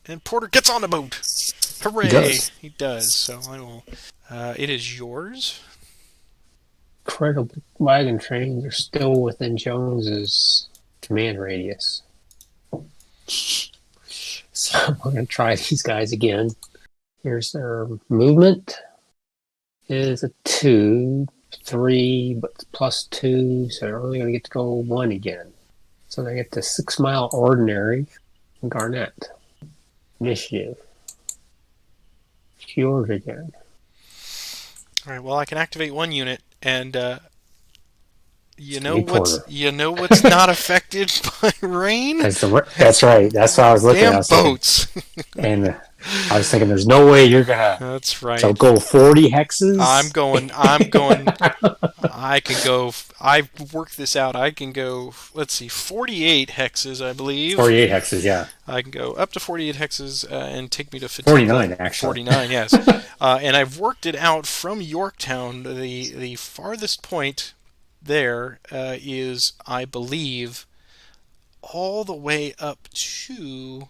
And Porter gets on the boat. He Hooray! does. He does. So I will. It is yours. Credible wagon trains are still within Jones's command radius. So we're going to try these guys again. Here's their movement. Is a 2, 3, but +2, so they're only going to get to go 1 again. So they get the 6 Mile Ordinary Garnet. Initiative. It's yours again. All right. Well, I can activate one unit, and It's going to be Porter. you know what's not affected by rain? That's right. That's what I was looking at. I Damn was thinking, boats. and I was thinking, there's no way you're gonna. That's So right. go 40 hexes. I'm going. I can go. I've worked this out. I can go. Let's see, 48 hexes, I believe. 48 hexes, yeah. I can go up to 48 hexes and take me to fatigue 49 level actually. 49. Yes, and I've worked it out from Yorktown. The farthest point there is, I believe, all the way up to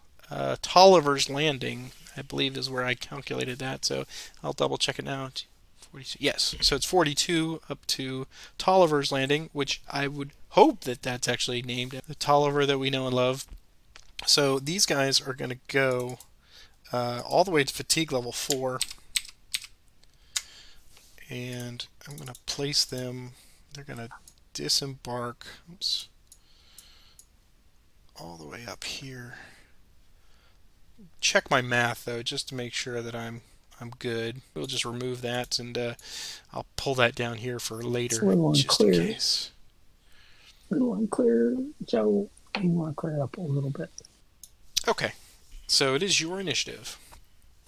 Tolliver's Landing. I believe is where I calculated that. So I'll double check it now. 42. Yes, so it's 42 up to Tolliver's Landing, which I would hope that that's actually named the Tolliver that we know and love. So these guys are going to go all the way to fatigue level 4, and I'm going to place them. They're going to disembark. Oops, all the way up here. Check my math though, just to make sure that I'm good. We'll just remove that, and I'll pull that down here for It's a later, little just in unclear. case. A little unclear, Joe. You want to clear it up a little bit? Okay, so it is your initiative.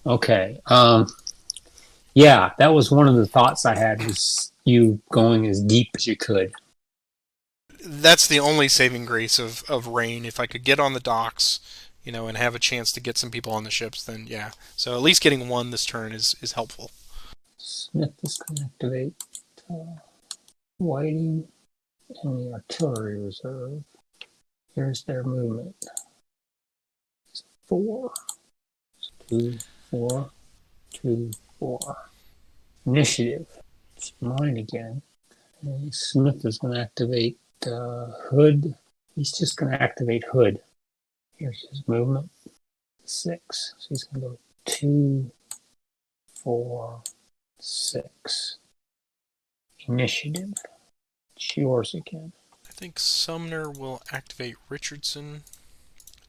Okay. Yeah, that was one of the thoughts I had, was you going as deep as you could. That's the only saving grace of rain. If I could get on the docks, and have a chance to get some people on the ships, then yeah. So at least getting one this turn is helpful. Smith is going to activate Whiting and the artillery reserve. Here's their movement. 4, 2, 4, 2, 4. Initiative. It's mine again. And Smith is going to activate Hood. He's just going to activate Hood. Here's his movement. 6. So he's going to go 2, 4, 6. Initiative. It's yours again. I think Sumner will activate Richardson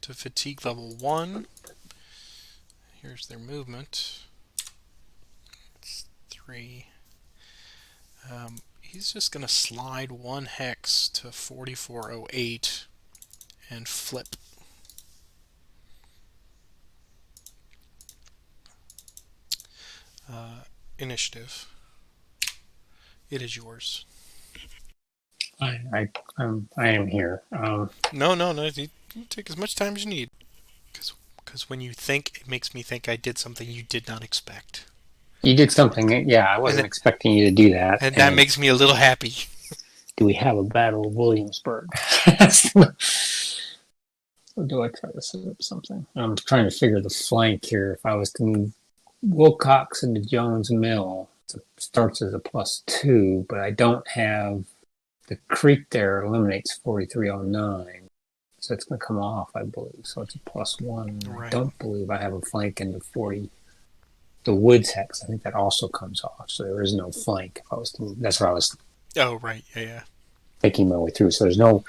to fatigue level 1. Here's their movement. It's 3. He's just going to slide 1 hex to 4408 and flip. Initiative. It is yours. I am here. No. You take as much time as you need. Because when you think, it makes me think I did something you did not expect. You did something. Yeah, I wasn't expecting you to do that. And that makes me a little happy. Do we have a Battle of Williamsburg? Or do I try to set up something? I'm trying to figure the flank here. If I was to move Wilcox into Jones Mill starts as a +2, but I don't have the creek there eliminates 4309. So it's going to come off, I believe. So it's a +1. I Right. don't believe I have a flank into 40. The Woods hex, I think that also comes off. So there is no flank. If I was to, that's where I was Oh, right. Yeah, yeah. thinking my way through. So there's no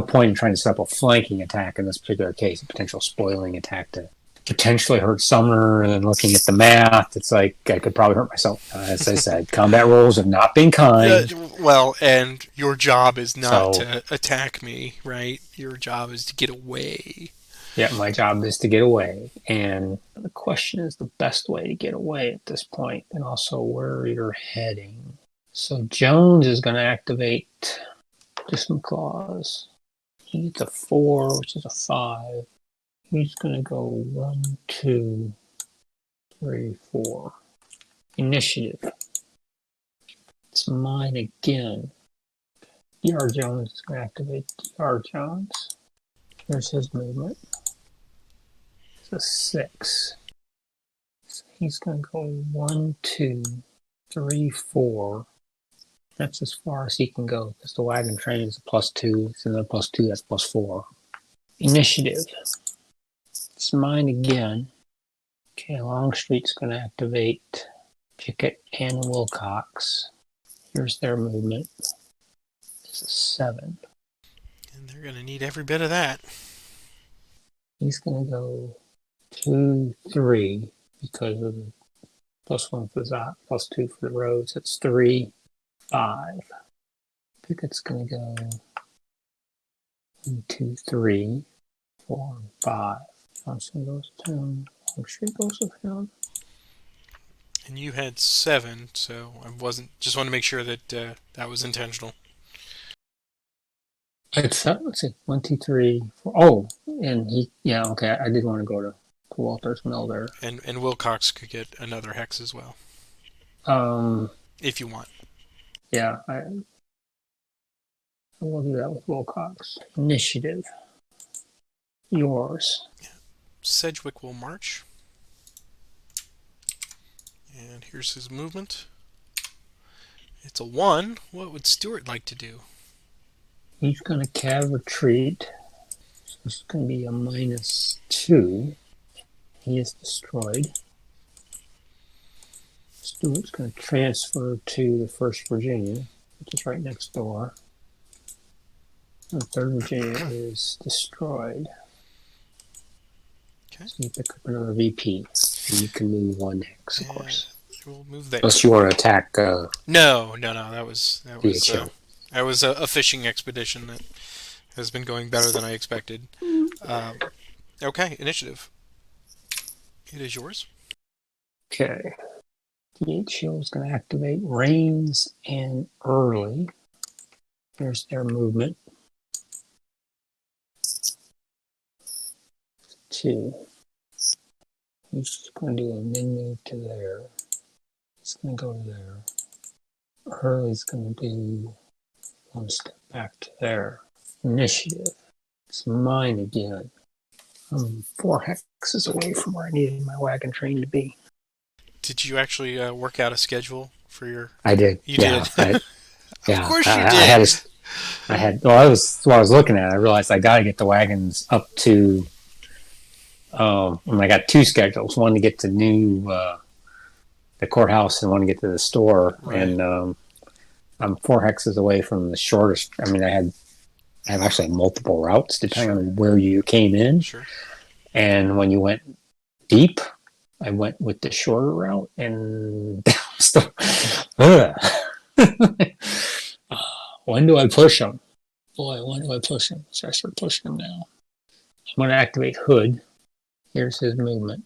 point in trying to set up a flanking attack in this particular case, a potential spoiling attack to potentially hurt Sumner. And then looking at the math, it's like I could probably hurt myself. As I said, combat rules have not been kind. Well, and your job is not So to attack me, right? Your job is to get away. yeah, my job is to get away. And the question is the best way to get away at this point, and also where you're heading. So Jones is going to activate Dismal Clause. He gets a 4, which is a 5. He's going to go 1, 2, 3, 4. Initiative. It's mine again. DR Jones is going to activate DR Jones. Here's his movement. It's a 6. So he's going to go 1, 2, 3, 4. That's as far as he can go because the wagon train is a +2. It's another +2. That's +4. Initiative. It's mine again. Okay, Longstreet's going to activate Pickett and Wilcox. Here's their movement. It's a 7. And they're going to need every bit of that. He's going to go 2, 3 because of the +1 for the +2 for the roads. It's 3, 5. Pickett's going to go 1, 2, 3, 4, and 5. Johnston goes down. Longstreet goes with him. And you had 7, so I wasn't. Just want to make sure that that was intentional. It's let's see, 1, 2, 3, 4. Oh, and he, yeah, okay. I did want to go to Walter's Mill there. And Wilcox could get another hex as well, Um, if you want. yeah, I will do that with Wilcox. Initiative. Yours. Sedgwick will march. And here's his movement. It's a 1. What would Stuart like to do? He's going to cav retreat. So it's going to be a -2. He is destroyed. Stuart's going to transfer to the 1st Virginia, which is right next door. And the 3rd Virginia is destroyed. Okay. So you pick up another VP. And you can move 1 hex, of course. We'll move that. Unless you want to attack No. That was DHO. that was a fishing expedition that has been going better than I expected. Okay, initiative. It is yours. Okay. DHO is going to activate Rains and Early. Here's their movement. 2. He's just going to do a min move to there. He's going to go to there. Hurley's going to do 1 step back to there. Initiative. It's mine again. I'm 4 hexes away from where I needed my wagon train to be. Did you actually work out a schedule for your? I did. You yeah, did. yeah. Of course you I did. had. Well, I was what I was looking at. I realized I got to get the wagons up to. I got 2 schedules. One to get to the courthouse, and one to get to the store. Right. And I'm 4 hexes away from the shortest. I mean, I have actually multiple routes depending on where you came in. Sure. And when you went deep, I went with the shorter route, and still, when do I push them? Boy, when do I push them? So I start pushing them now. I'm going to activate Hood. Here's his movement.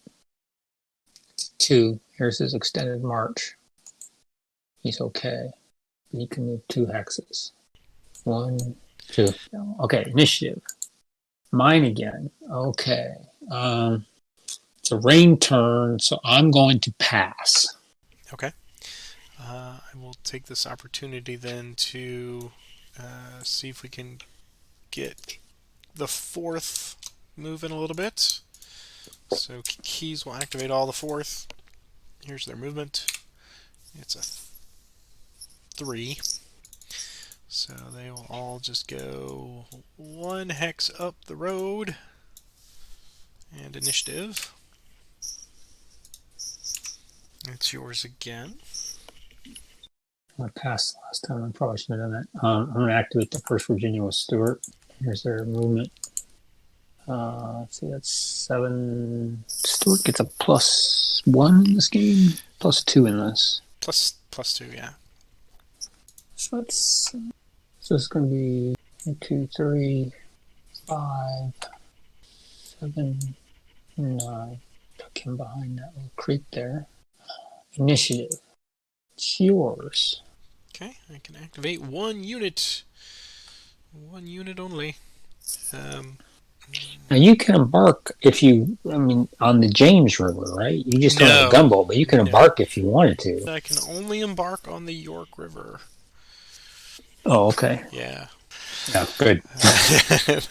It's 2. Here's his extended march. He's okay. He can move 2 hexes. 1, 2. Okay, initiative. Mine again. Okay. It's a rain turn, so I'm going to pass. Okay. I will take this opportunity then to see if we can get the 4th moving a little bit. So Keys will activate all the 4th. Here's their movement. It's a 3. So they will all just go 1 hex up the road. And initiative. It's yours again. I passed last time. I probably should have done that. I'm going to activate the first Virginia with Stewart. Here's their movement. Let's see, that's 7. Stewart gets a +1 in this game, +2 in this. +2, yeah. So it's going to be 1, 2, 3, 5, 7, 9. Tuck him behind that little creek there. Initiative. It's yours. Okay, I can activate 1 unit. 1 unit only. Now you can embark on the James River, right? You just don't have a gunboat, but you can embark if you wanted to. I can only embark on the York River. Oh, okay. Yeah. Yeah, good.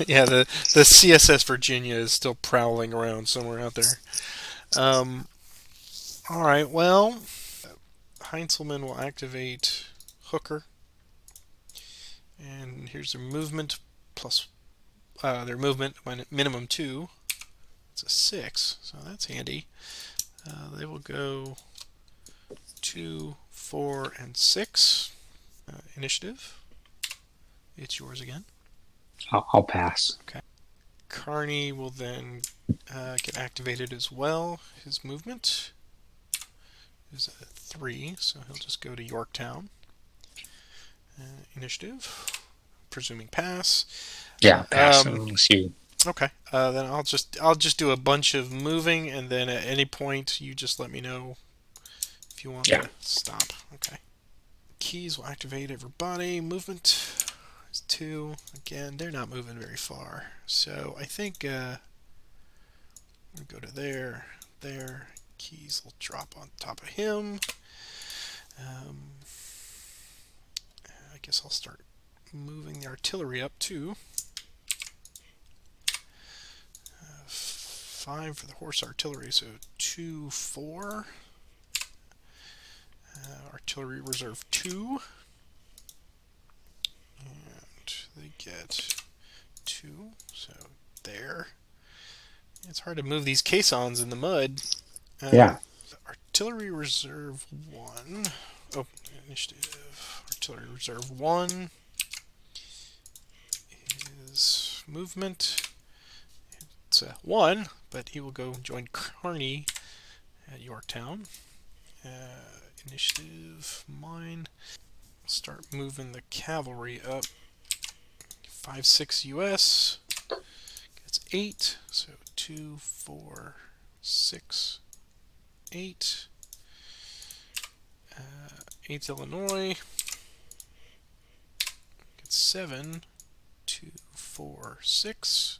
Yeah, the CSS Virginia is still prowling around somewhere out there. All right, well, Heinzelman will activate Hooker. And here's their movement plus their movement minimum 2. It's a 6, so that's handy. They will go 2, 4, and 6. Initiative. It's yours again. I'll pass. Okay. Carney will then get activated as well. His movement is a 3, so he'll just go to Yorktown. Initiative. Presuming pass. Yeah, pass. You. Okay. Then I'll just do a bunch of moving, and then at any point you just let me know if you want to stop. Okay. Keys will activate everybody. Movement is 2. Again, they're not moving very far, so I think we'll go to there. There. Keys will drop on top of him. I guess I'll start moving the artillery up too. 5 for the horse artillery, so 2, 4. Artillery reserve 2. And they get 2, so there. It's hard to move these caissons in the mud. Yeah. Artillery reserve 1. Oh, initiative. Artillery reserve 1 is movement. It's a 1, but he will go join Carney at Yorktown. Initiative, mine. Start moving the cavalry up. 5, 6 US. Gets 8, so 2, 4, 6, 8. 8th Illinois. Gets 7, 2, 4, 6.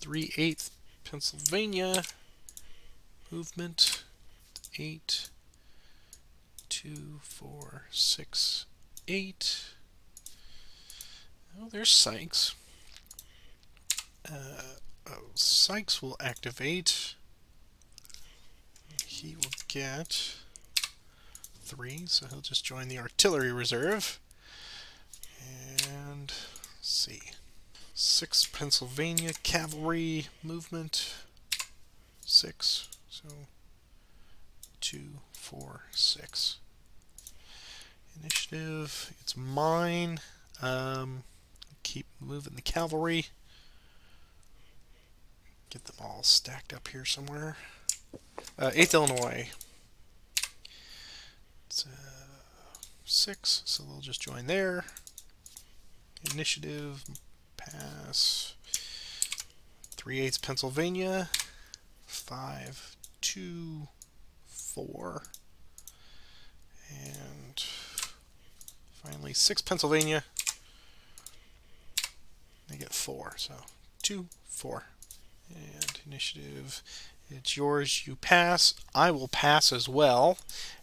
3/8 Pennsylvania. Movement 8, 2, 4, 6, 8. Oh, there's Sykes. Sykes will activate. He will get 3, so he'll just join the artillery reserve. And let's see. 6 Pennsylvania cavalry movement. 6. So 2, 4, 6. Initiative. It's mine. Keep moving the cavalry. Get them all stacked up here somewhere. 8th Illinois. It's 6, so they'll just join there. Initiative. Pass. 3/8 Pennsylvania. 5, 2, 4. And finally 6 Pennsylvania. They get 4, so 2, 4. And initiative, it's yours. You pass. I will pass as well.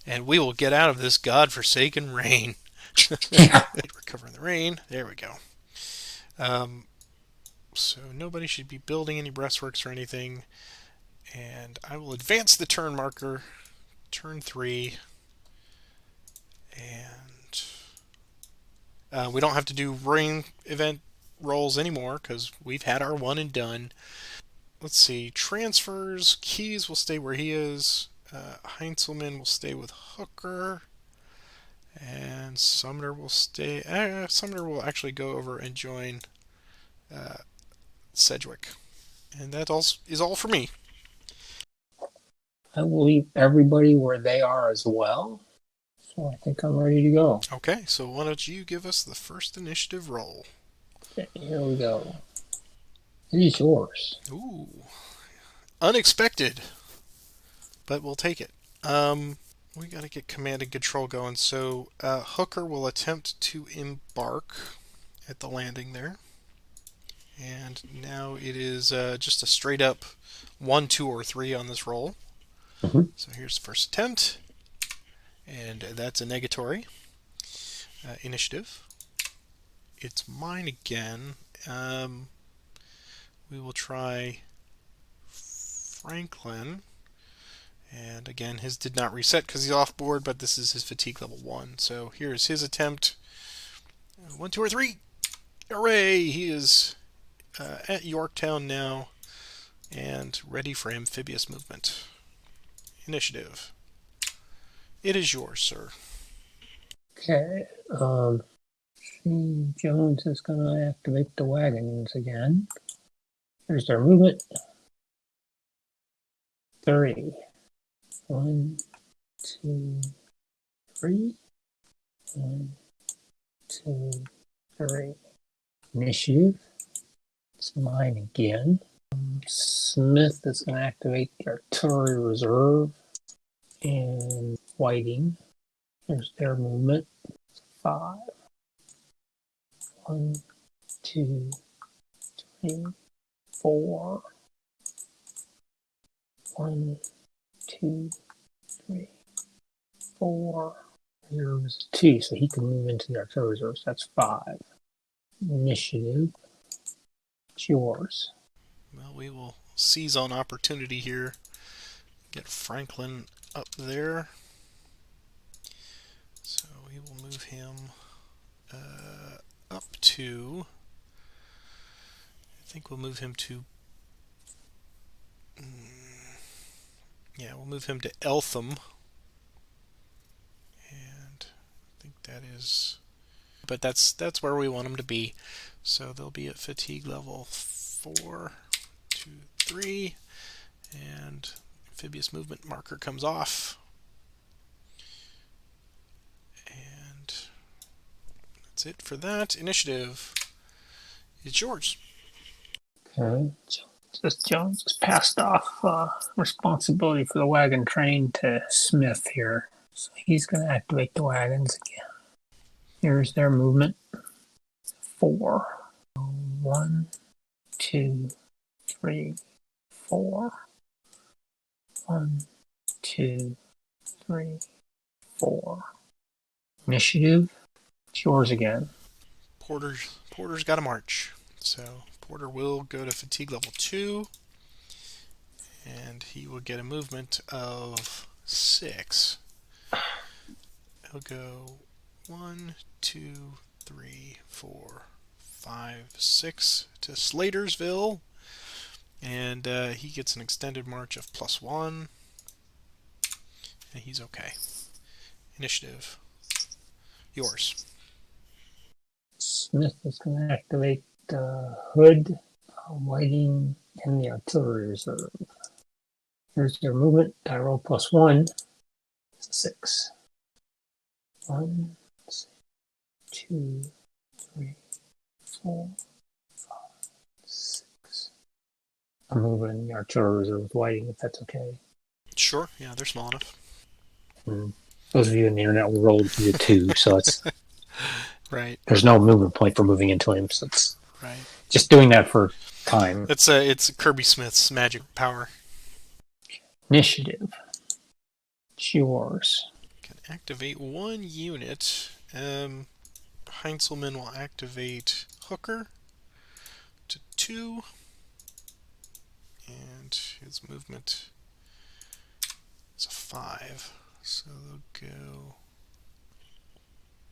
And we will get out of this godforsaken rain. Recovering the rain. There we go. So nobody should be building any breastworks or anything. And I will advance the turn marker, turn 3, and we don't have to do rain event rolls anymore because we've had our one and done. Let's see, transfers, Keys will stay where he is, Heinzelman will stay with Hooker, and Sumner will stay. Sumner will actually go over and join Sedgwick. And that is all for me. I will leave everybody where they are as well. So I think I'm ready to go. Okay, so why don't you give us the first initiative roll? Okay, here we go. It is yours. Ooh. Unexpected, but we'll take it. We got to get command and control going. So Hooker will attempt to embark at the landing there. And now it is just a straight up 1, 2, or 3 on this roll. Mm-hmm. So here's the first attempt. And that's a negatory. Initiative. It's mine again. We will try Franklin. And again, his did not reset because he's off board, but this is his fatigue level 1. So here's his attempt. 1, 2, or 3. Hooray! He is at Yorktown now and ready for amphibious movement. Initiative. It is yours, sir. Okay. Jones is going to activate the wagons again. Here's their movement. 3. 1, 2, 3. 1, 2, 3. Initiative. It's mine again. Smith is going to activate the artillery reserve. And Whiting. Here's their movement. 5. 1, 2, 3, 4. 1, 2, 3, 4. There's 2, so he can move into the artillery reserves. That's 5. Initiative. It's yours. Well, we will seize on opportunity here. Get Franklin up there. So we will move him up to... I think we'll move him to... Yeah, we'll move him to Eltham. And I think that is... But that's where we want him to be. So they'll be at fatigue level 4, 2, 3. And amphibious movement marker comes off. And that's it for that. Initiative. It's yours. Okay. Jones has passed off responsibility for the wagon train to Smith here. So he's going to activate the wagons again. Here's their movement. 4. 1, 2, 3, 4. 1, 2, 3, 4. Initiative. It's yours again. Porter's got to march. So Porter will go to fatigue level 2. And he will get a movement of 6. He'll go 1, 2, 3, 4, 5, 6 to Slatersville. And he gets an extended march of +1. And he's okay. Initiative. Yours. Smith is going to activate Hood, Whiting, and the artillery reserve. Here's their movement. I roll +1. 6. 1, 2, 3, 4, 5, 6. I'm moving the artillery reserve with Whiting, if that's okay. Sure. Yeah, they're small enough. Those of you in the internet will roll to 2, so it's Right. there's no movement point for moving into him, so it's Right. just doing that for time. It's Kirby Smith's magic power. Initiative. It's yours. Can activate 1 unit. Heinzelman will activate Hooker to 2. and his movement is a 5. So they'll go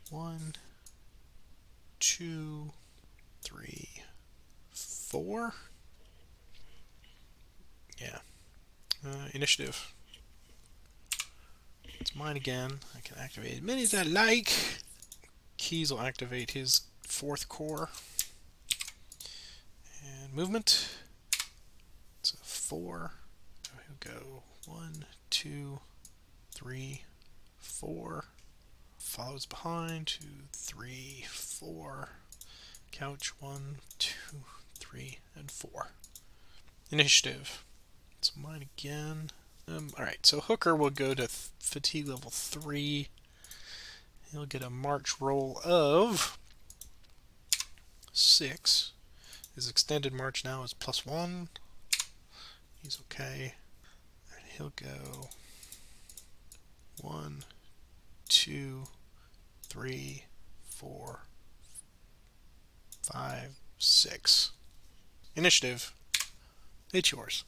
1, 2, 3, 4. Yeah. Initiative. It's mine again. I can activate as many as I like. Keys will activate his 4th core. And movement. It's a 4. So he'll go 1, 2, 3, 4. Follows behind. 2, 3, 4. Couch 1, 2, 3, and 4. Initiative. It's mine again. Alright, so Hooker will go to fatigue level 3. He'll get a march roll of 6. His extended march now is +1. He's okay. And he'll go 1, 2, 3, 4, 5, 6. Initiative. It's yours.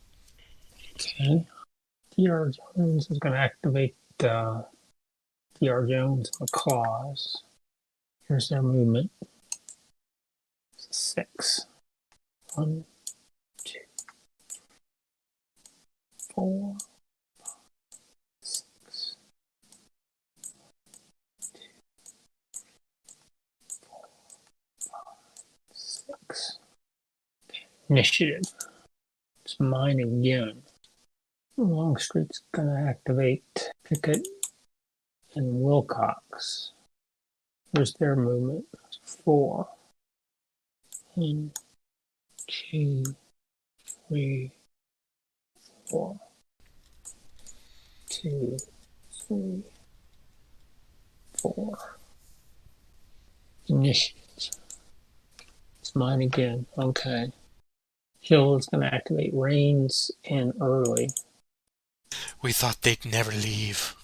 Okay. TR Jones is going to activate TR Jones claws. Here's their movement. 6. 1, 2, 4, 6. 6. Initiative. It's mine again. Longstreet's gonna activate Pickett and Wilcox. Here's their movement. 4. 1, 2, 3, 4. 2, 3, 4. Initiatives. It's mine again. Okay. Hill is going to activate Reigns and Early. We thought they'd never leave.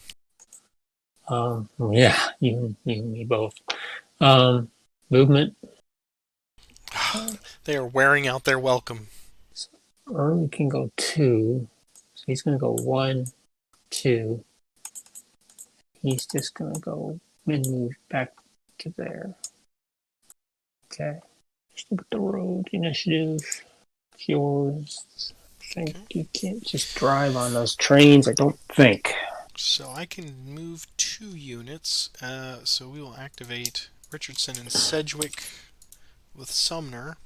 Yeah, you and me both. Movement. They are wearing out their welcome. Early can go 2. So he's going to go 1, 2. He's just going to go and move back to there. Okay. Just look at the road initiative. It's yours. I think you can't just drive on those trains, I don't think. So I can move 2 units. So we will activate Richardson and Sedgwick with Sumner.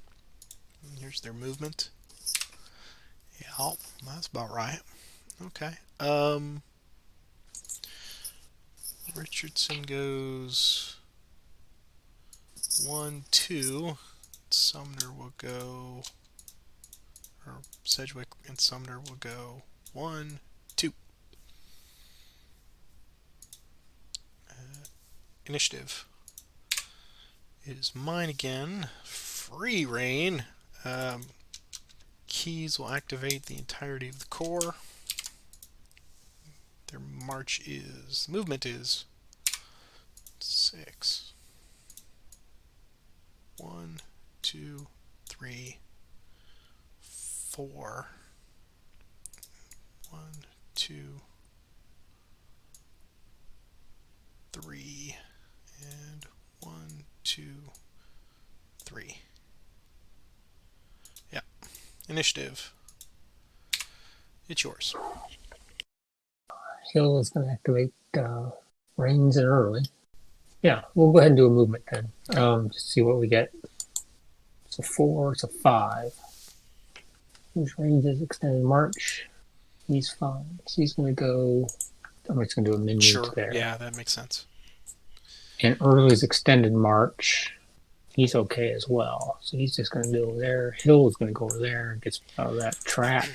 And here's their movement. Yeah, that's about right. Okay. Richardson goes 1, 2. Sumner will go, or Sedgwick and Sumner will go 1, 2. Initiative. It is mine again. Free reign. Keys will activate the entirety of the core. Their movement is 6. 1, 2, 3, 4. 1, 2, 3, and 1, 2, 3. Yeah. Initiative. It's yours. Hill is going to activate Reigns and Early. Yeah, we'll go ahead and do a movement then. Just see what we get. It's a 4, it's a 5. Whose range is extended march? He's fine. So he's going to go. I'm just going to do a menu Sure. there. Yeah, that makes sense. And Early's extended march. He's okay as well. So he's just going to go over there. Hill is going to go over there and gets out of that trap.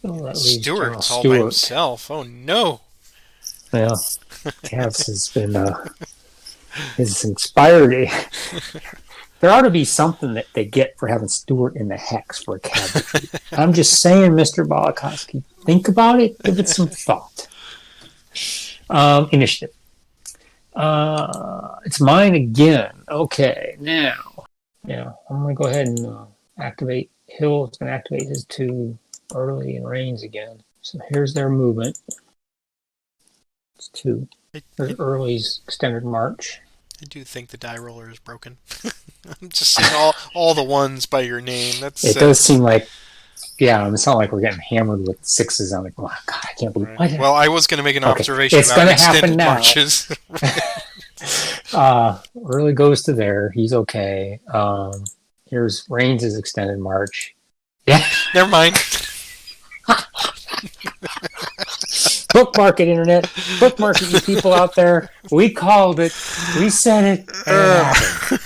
So that leaves General Stewart's all by Stewart. himself. Oh no! Well, Cavs has been has inspired. There ought to be something that they get for having Stewart in the hex for a Cav retreat. I'm just saying, Mr. Balakowski, think about it. Give it some thought. Initiative. It's mine again. Okay, now, I'm going to go ahead and activate Hill is going to activate his 2 early and Rains again. So here's their movement. It's 2. There's Early's extended march. I do think the die roller is broken. I'm just seeing all the ones by your name. It does seem like, yeah, it's not like we're getting hammered with 6s. I'm like, oh, God, I can't believe right. Well, I was going to make an observation it's about gonna extended happen now. marches. Early goes to there. He's okay. Here's Rains' extended march. Yeah. Never mind. Bookmark it, internet. Bookmark it, you people out there. We called it. We said it. And it happened.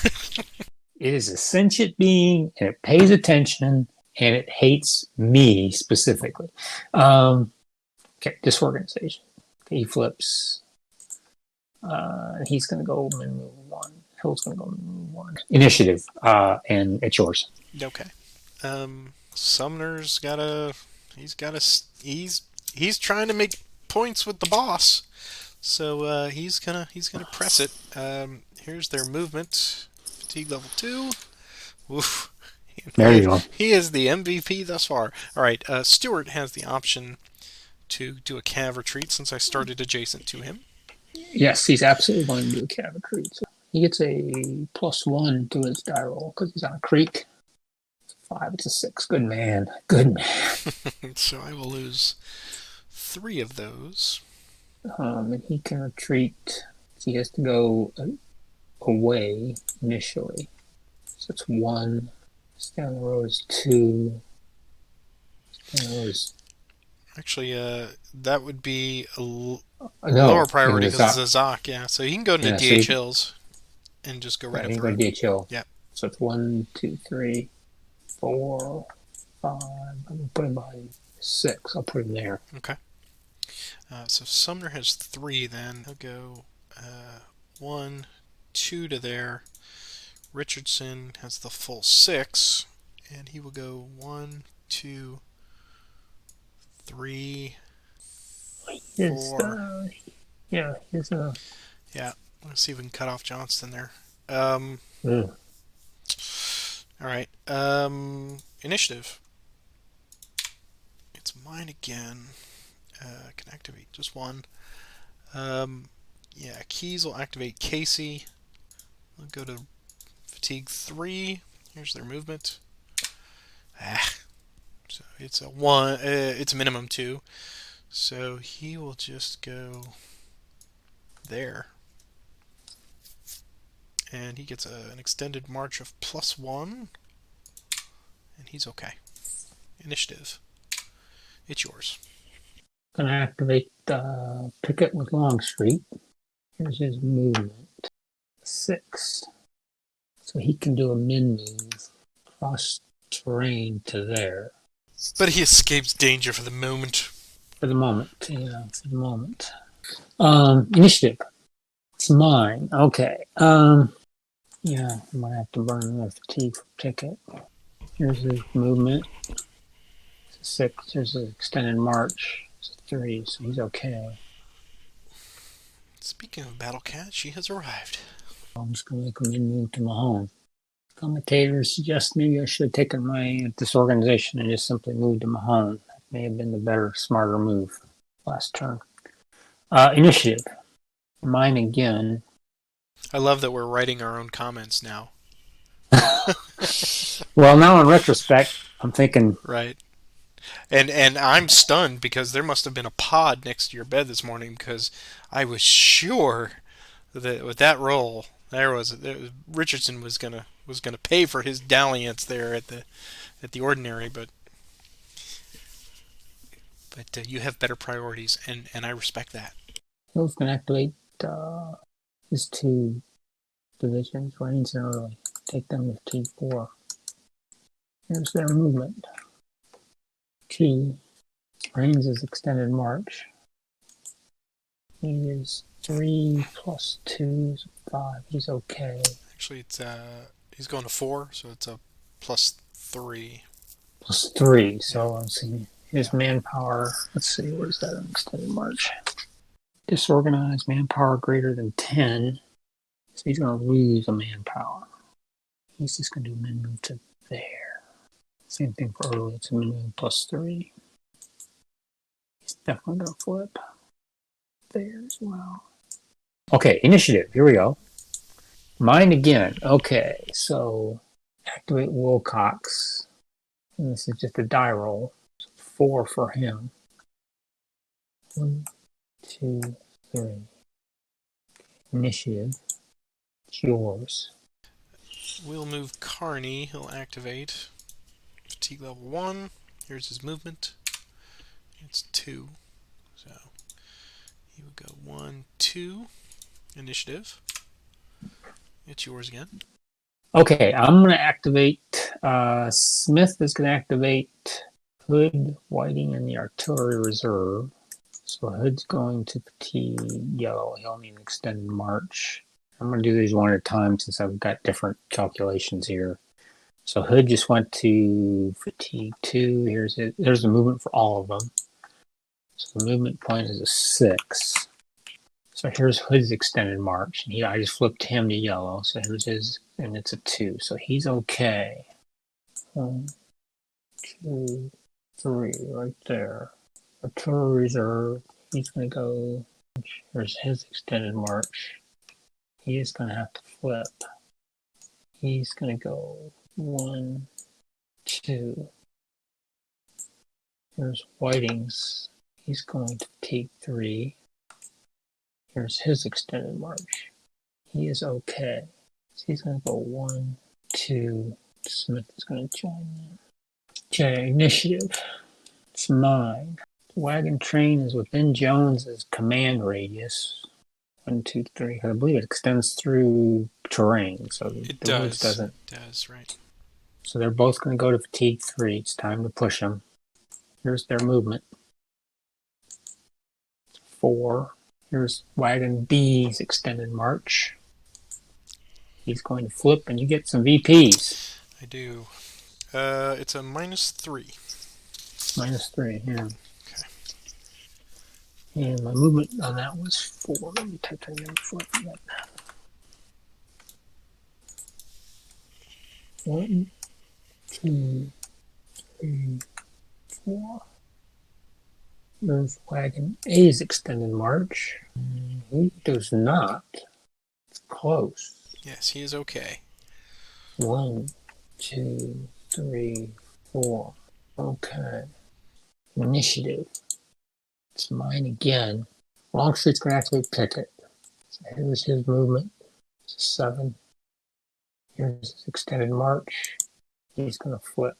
It is a sentient being, and it pays attention, and it hates me specifically. Okay, disorganization. Okay, he flips. He's going to go move 1. Hill's going to go move 1. Initiative, and it's yours. Okay. Sumner's he's trying to make points with the boss. So he's gonna press it. Here's their movement. Fatigue level 2. Oof. There you go. He is the MVP thus far. All right. Stuart has the option to do a cav retreat since I started adjacent to him. Yes, he's absolutely going to do a cav retreat. So he gets a +1 to his die roll because he's on a creek. It's a 5. It's a 6. Good man. Good man. So I will lose 3 of those. And he can retreat. So he has to go away initially. So it's 1. Down the road is 2. Down the road is... Actually, that would be a No, lower priority because it's a Zoc, yeah. So you can go to DH Hills and just go right up the road. DH Hill. Yeah. So it's 1, 2, 3, 4, 5. I'm going to put him by 6. I'll put him there. Okay. So Sumner has 3 then. He'll go 1, 2 to there. Richardson has the full 6. And he will go 1, 2, 3, 4. Yeah. Let's see if we can cut off Johnston there. Mm. All right. Initiative. It's mine again. Can activate just 1. Keys will activate Casey. We'll go to fatigue 3. Here's their movement. So it's a 1. It's a minimum 2. So he will just go there. And he gets an extended march of +1. And he's okay. Initiative. It's yours. Going to activate Pickett with Longstreet. Here's his movement. 6. So he can do a min move cross terrain to there. But he escapes danger for the moment. For the moment, yeah, for the moment. Initiative. It's mine. Okay. I'm going to have to burn another fatigue for Pickett. Here's his movement. It's a 6. Here's his extended march. It's a 3, so he's okay. Speaking of Battle Cat, she has arrived. I'm just going to make a min move to Mahone. Commentators suggest maybe I should have taken my disorganization and just simply moved to Mahone. That may have been the better, smarter move last turn. Initiative. Mine again. I love that we're writing our own comments now. Well, now in retrospect, I'm thinking... Right. And I'm stunned because there must have been a pod next to your bed this morning because I was sure that with that roll, Richardson was gonna pay for his dalliance there at the ordinary, but you have better priorities, and I respect that. Hill's going to activate his 2 divisions, Rains and Early. Take them with T4. Here's their movement. 2. Rains is extended march. He is 3 + 2 is 5. He's okay. Actually, it's he's going to 4, so it's a +3. +3. So I'm seeing his manpower. Let's see, where's that in extended march? Disorganized manpower greater than 10. So he's going to lose a manpower. He's just going to do a min move to there. Same thing for early. It's a minimum +3. He's definitely going to flip there as well. Okay, initiative. Here we go. Mine again. Okay, so activate Wilcox. And this is just a die roll. So 4 for him. 1, 2, 3. Initiative. It's yours. We'll move Carney. He'll activate. Fatigue level 1. Here's his movement. It's 2. So he would go 1, 2. Initiative. It's yours again. Okay, I'm going to activate. Smith is going to activate Hood, Whiting, and the Artillery Reserve. So Hood's going to fatigue yellow. He'll need an extended march. I'm going to do these one at a time since I've got different calculations here. So Hood just went to fatigue 2. Here's it. There's the movement for all of them. So the movement point is a 6. So here's Hood's extended march. And I just flipped him to yellow. So here's his, and it's a 2. So he's okay. 1, 2, 3, right there. Artillery Reserve. He's going to go. Here's his extended march. He is going to have to flip. He's going to go 1, 2. Here's Whiting's. He's going to take 3. Here's his extended march. He is okay. So he's going to go 1, 2. Smith is going to join them. Okay, initiative. It's mine. The wagon train is within Jones's command radius. 1, 2, 3. I believe it extends through terrain, so It the woods does. doesn't. It does, right. So they're both going to go to fatigue 3. It's time to push them. Here's their movement. 4. Here's wagon B's extended march. He's going to flip, and you get some VPs. I do. It's a -3. -3, yeah. Okay. And my movement on that was 4. Let me type that in before I forget. 1, 2, 3, 4. There's wagon A's extended march. He does not. It's close. Yes, he is okay. 1, 2, 3, 4. Okay. Initiative. It's mine again. Longstreet's going to activate Pickett. So here's his movement. It's a 7. Here's his extended march. He's going to flip.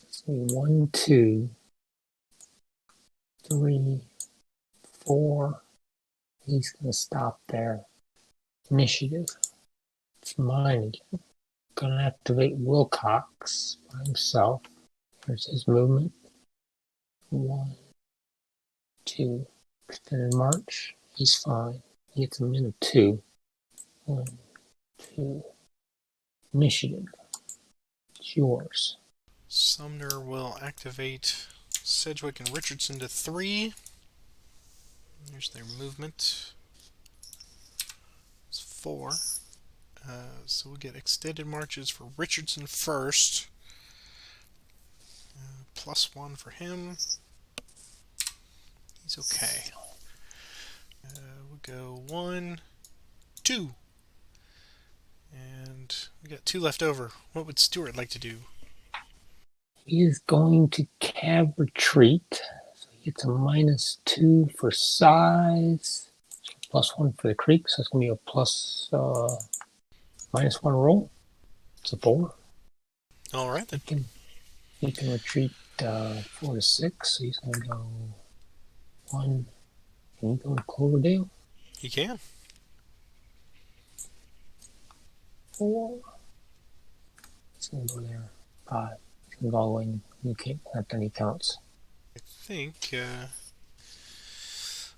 Let's see, 1, 2, 3, 4. He's going to stop there. Initiative. It's mine again. Going to activate Wilcox by himself. Here's his movement. 1, 2. Extended march. He's fine. He gets a minute 2. 1, 2. Initiative. It's yours. Sumner will activate Sedgwick and Richardson to 3. There's their movement. It's 4. So we'll get extended marches for Richardson first. +1 for him. He's okay. We'll go 1, 2. And we got 2 left over. What would Stuart like to do? He is going to cab retreat. So he gets a -2 for size. +1 for the creek. So it's going to be a -1 roll. It's a 4. All right then. He can retreat 4 to 6. So he's going to go 1. Can he go to Cloverdale? He can. 4. He's going to go there. 5. He's going to go all the way in New Cape. Not that he counts. I think.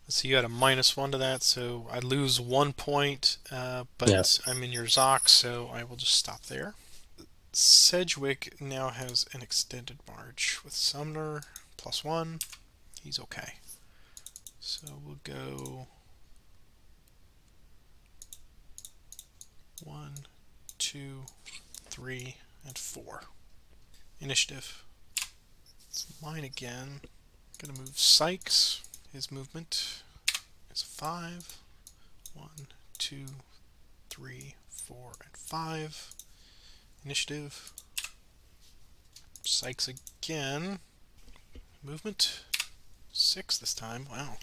Let's see, you had a -1 to that, so I lose 1 point, but Yeah. I'm in your Zoc, so I will just stop there. Sedgwick now has an extended march with Sumner +1. He's okay. So we'll go 1, 2, 3, and 4. Initiative. It's mine again. Gonna move Sykes. His movement is 5. 1, 2, 3, 4, and 5. Initiative. Sykes again. Movement 6 this time. Wow.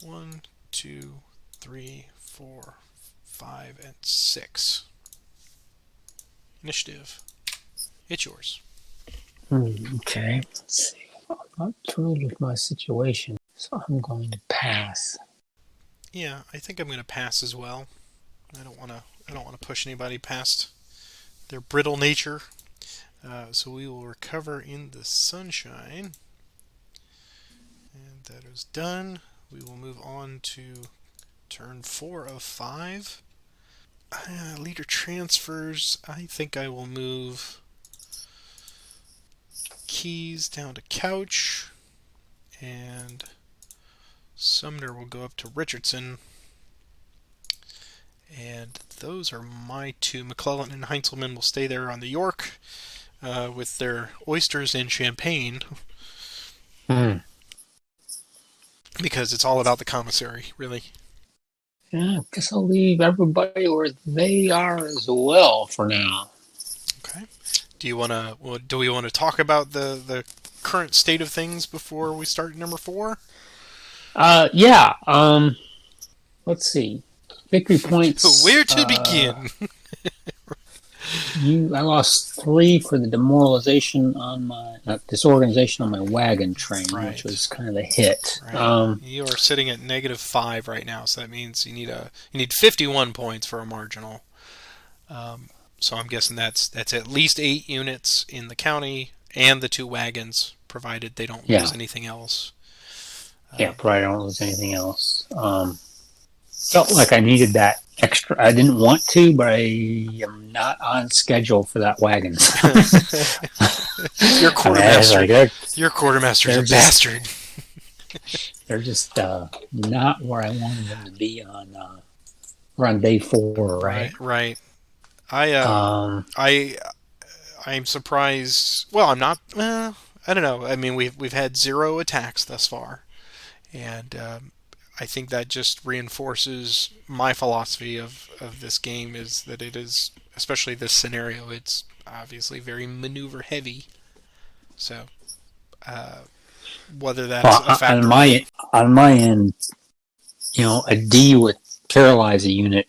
1, 2, 3, 4, 5, and 6. Initiative. It's yours. Okay. Let's see. I'm not thrilled with my situation, so I'm going to pass. Yeah, I think I'm going to pass as well. I don't want to push anybody past their brittle nature. So we will recover in the sunshine. And that is done. We will move on to turn 4 of 5. Leader transfers. I think I will move Keys down to Couch. And Sumner will go up to Richardson. And those are my two. McClellan and Heinzelman will stay there on the York with their oysters and champagne. Because it's all about the commissary, really. Yeah, I guess I'll leave everybody where they are as well for now. Okay. Do we want to talk about the current state of things before we start number 4? Yeah. Let's see. Victory points. Where to begin? I lost 3 for the demoralization on my disorganization on my wagon train, Right. which was kind of a hit. Right. You are sitting at -5 right now, so that means you need 51 points for a marginal. So I'm guessing that's at least 8 units in the county and the 2 wagons, provided they don't lose anything else. Provided I don't lose anything else. Felt like I needed that extra. I didn't want to, but I am not on schedule for that wagon. Your quartermaster. Your quartermaster is a bastard. They're just not where I wanted them to be on. We're on day 4, right? Right. I'm surprised. Well, I'm not. I don't know. I mean, we've had 0 attacks thus far, and I think that just reinforces my philosophy of this game is that it is, especially this scenario, it's obviously very maneuver heavy. So, whether that's a factor. On my end, a D would paralyze a unit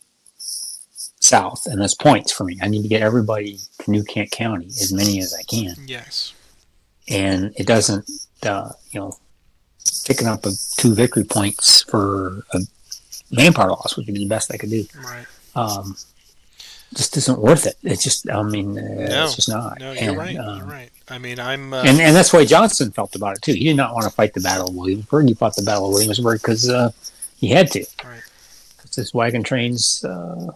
south, and that's points for me. I need to get everybody to New Kent County, as many as I can. Yes. And it doesn't, picking up 2 victory points for a manpower loss, which would be the best I could do. Right. Just isn't worth it. It's just, it's just not. No, you're right. You're right. I mean, I'm... and that's why Johnston felt about it, too. He did not want to fight the Battle of Williamsburg. He fought the Battle of Williamsburg because he had to. Right. Because his wagon trains were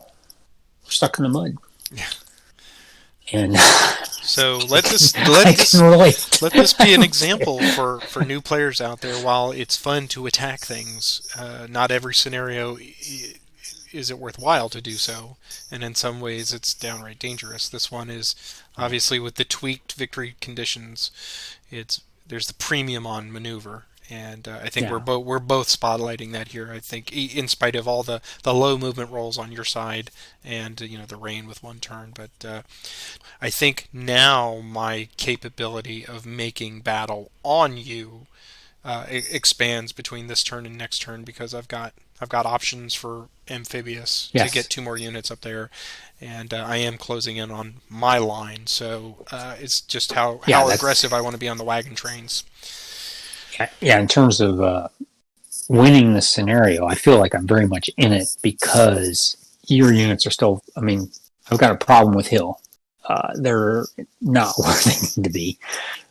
stuck in the mud. Yeah. And... So let this be an example for new players out there. While it's fun to attack things, not every scenario is it worthwhile to do so, and in some ways it's downright dangerous. This one is obviously with the tweaked victory conditions. There's the premium on maneuver, and I think we're both spotlighting that here. I think in spite of all the low movement rolls on your side and the rain with 1 turn, but I think now my capability of making battle on you expands between this turn and next turn because I've got options for amphibious to get 2 more units up there, and I am closing in on my line. So it's just how aggressive I want to be on the wagon trains. Yeah, in terms of winning the scenario, I feel like I'm very much in it because your units are still. I mean, I've got a problem with Hill. They're not where they need to be,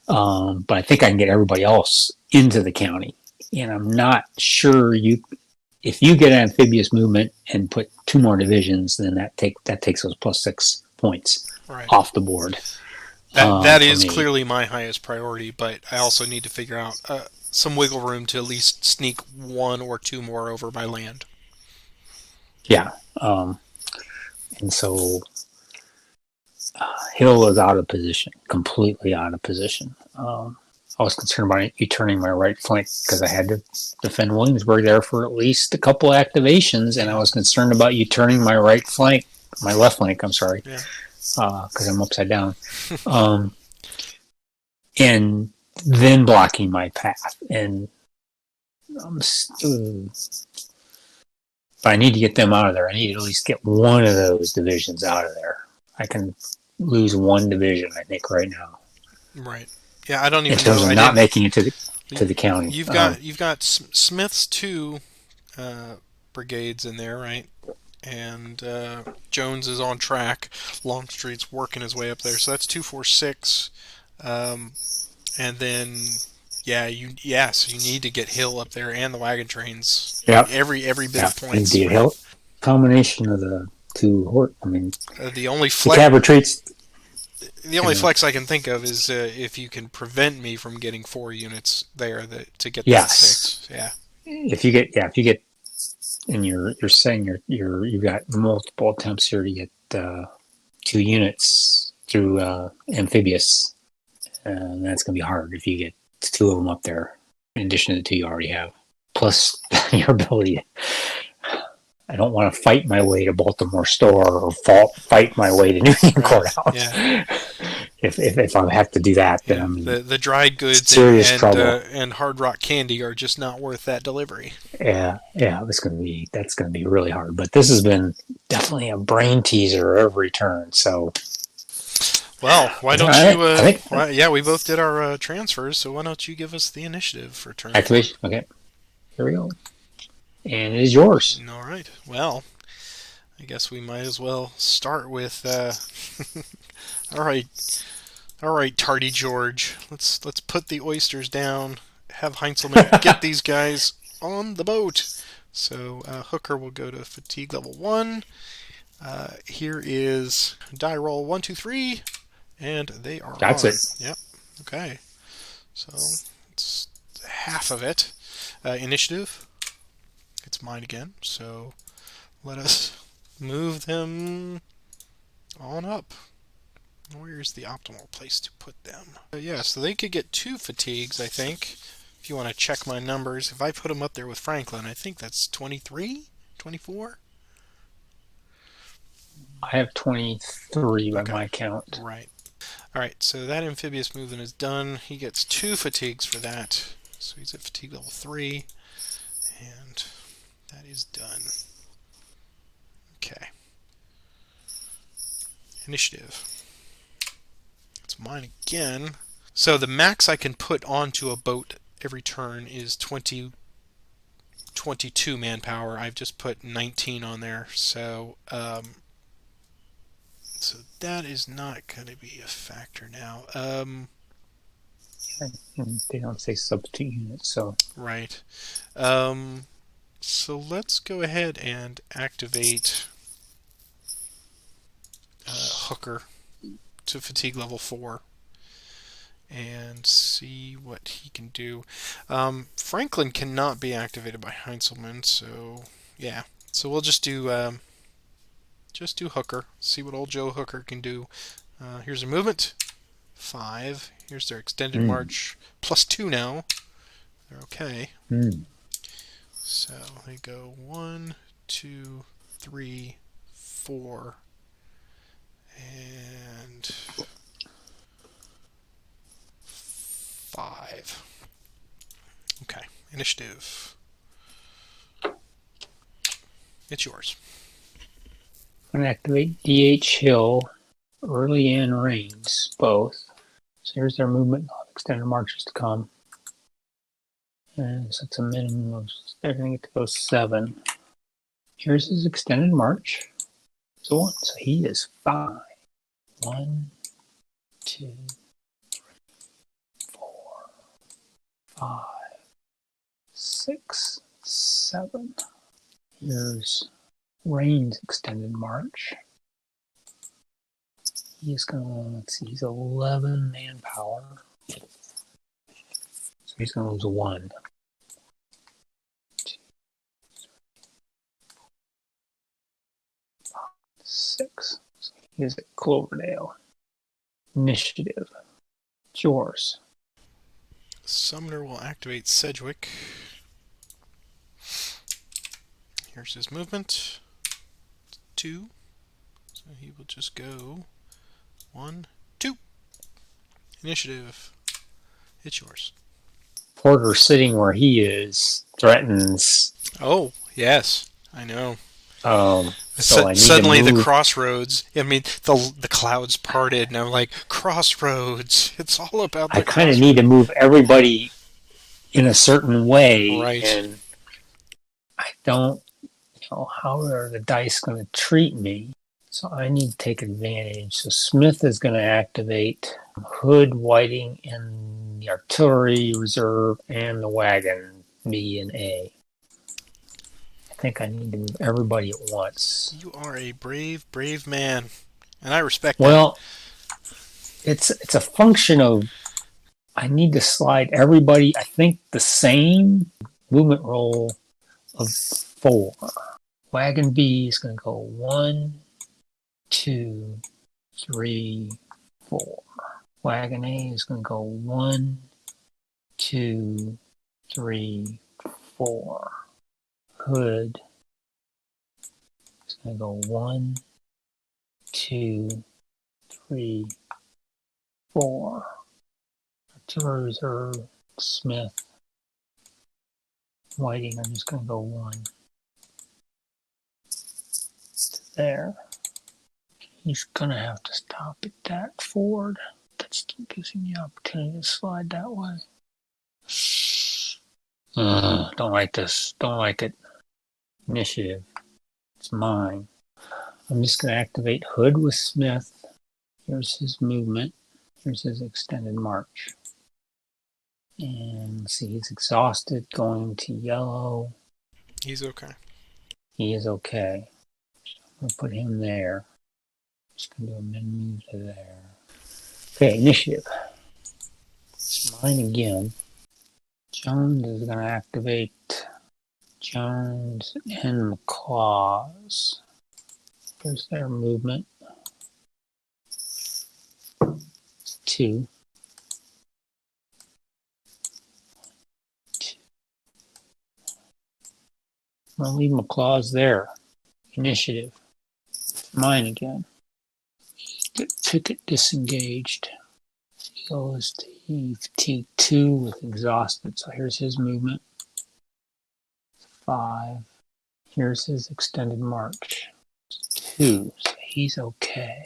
but I think I can get everybody else into the county, and I'm not sure if you get an amphibious movement and put 2 more divisions, then that takes those +6 points off the board. That is clearly my highest priority, but I also need to figure out some wiggle room to at least sneak 1 or 2 more over my land. Yeah, and so Hill was out of position, completely out of position. I was concerned about you turning my right flank because I had to defend Williamsburg there for at least a couple activations, and I was concerned about you turning my left flank. I'm sorry, Yeah. because I'm upside down, and then blocking my path. And but I need to get them out of there. I need to at least get one of those divisions out of there. I can lose one division, I think, right now. Right. Yeah, I don't In even terms know. of I not didn't. making it to the county. You've got Smith's two brigades in there, right? And Jones is on track. Longstreet's working his way up there, so that's 246. And then, so you need to get Hill up there and the wagon trains. Yep. Every bit Yeah, of points. indeed. Right? Combination of the two. I mean, The only the cab retreats. the only flex I can think of is if you can prevent me from getting 4 units there to get that Yes. 6. Yeah. If you get, and you're saying you've got multiple attempts here to get 2 units through amphibious, and that's gonna be hard if you get 2 of them up there in addition to the 2 you already have. Plus your ability. I don't want to fight my way to Baltimore Store or fight my way to Union Courthouse. Yeah. If I have to do that, then I'm in the dried goods serious trouble. And Hard Rock candy are just not worth that delivery. Yeah, that's gonna be really hard. But this has been definitely a brain teaser every turn. So, well, why don't you? Yeah, we both did our transfers, so why don't you give us the initiative for turn Activation. 4? Okay, here we go, and it is yours. All right. Well, I guess we might as well start with. All right, Tardy George. Let's put the oysters down. Have Heinzelman get these guys on the boat. So Hooker will go to fatigue level 1. Here is die roll 1, 2, 3, and they are That's on. it. Yep. Okay. So it's half of it. Initiative. It's mine again. So let us move them on up. Where's the optimal place to put them? So they could get 2 fatigues, I think. If you want to check my numbers. If I put them up there with Franklin, I think that's 23? 24? I have 23 by my count. Right. Alright, so that amphibious movement is done. He gets 2 fatigues for that. So he's at fatigue level 3. And that is done. Okay. Initiative. It's mine again. So the max I can put onto a boat every turn is 22 manpower. I've just put 19 on there. So that is not going to be a factor now. They don't say substitute units, so Right. So let's go ahead and activate Hooker to fatigue level 4 and see what he can do. Franklin cannot be activated by Heinzelman, so yeah. So we'll just do Hooker. See what old Joe Hooker can do. Here's a movement. 5. Here's their extended march. +2 now. They're okay. So they go 1, 2, 3, 4, and 5. Okay, initiative. It's yours. I'm going to activate DH Hill, early and Reigns, both. So here's their movement, extended marches to come. And so it's a minimum of, they're going to get to go 7. Here's his extended march. So 1. So he is 5. 1, 2, 3, 4, 5, 6, 7. Here's Rain's extended march. He's going to, let's see, he's 11 manpower. So he's going to lose 1. 2, 3, 4, 5, 6. So he's at Cloverdale. Initiative. It's yours. Summoner will activate Sedgwick. Here's his movement. 2. So he will just go 1, 2. Initiative. It's yours. Porter sitting where he is threatens. Oh, yes. I know. So I need Suddenly to the move. crossroads. I mean, the clouds parted, and I'm like, crossroads. It's all about I the kind of need to crossroads. move everybody in a certain way, Right. and I don't know how are the dice going to treat me. So I need to take advantage. So Smith is going to activate Hood, Whiting, and the artillery reserve and the wagon B and A. I think I need to move everybody at once. You are a brave, brave man, and I respect that. Well, it's a function of I need to slide everybody. I think the same movement roll of 4. Wagon B is going to go 1, 2, 3, 4. Wagon A is going to go 1, 2, 3, 4. Hood is going to go 1, 2, 3, 4. Artillery reserve, Smith, Whiting. I'm just going to go 1 to there. He's going to have to stop at that Ford. That still gives him the opportunity to slide that way. Don't like this. Don't like it. Initiative. It's mine. I'm just going to activate Hood with Smith. Here's his movement. Here's his extended march. And let's see, he's exhausted, going to yellow. He's okay. He is okay. I'm going to put him there. Just going to do a min move to there. Okay, initiative. It's mine again. Jones is going to activate Jones and McClaws. Here's their movement. 2. I'm going to leave McClaws there. Initiative. Mine again. Picket disengaged. He goes to heave T2 with exhausted. So here's his movement. 5. Here's his extended march. 2. So he's okay.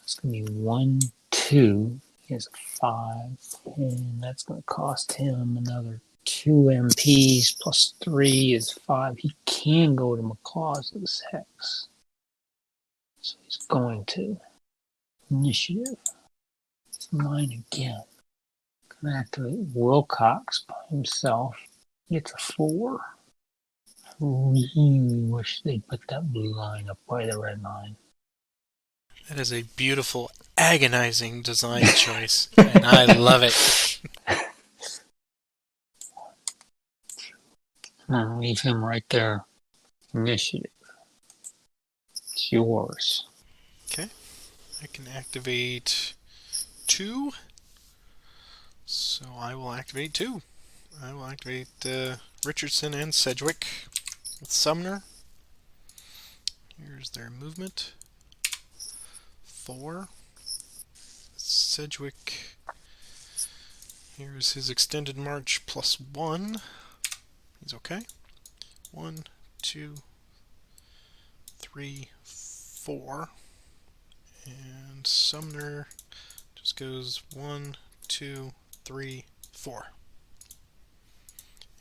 It's going to be 1, 2. He has a 5. And that's going to cost him another 2 MPs plus 3 is 5. He can go to McClaw's hex. So he's going to. Initiative. It's mine again. Gonna activate Wilcox by himself. He gets a 4. I really wish they'd put that blue line up by the red line. That is a beautiful, agonizing design choice, and I love it. I'm gonna leave him right there. Initiative. It's yours. Okay. I can activate 2. So I will activate 2. I will activate Richardson and Sedgwick with Sumner. Here's their movement. 4. Sedgwick. Here's his extended march plus 1. He's okay. 1, 2, 3, 4. And Sumner just goes 1, 2, 3, 4.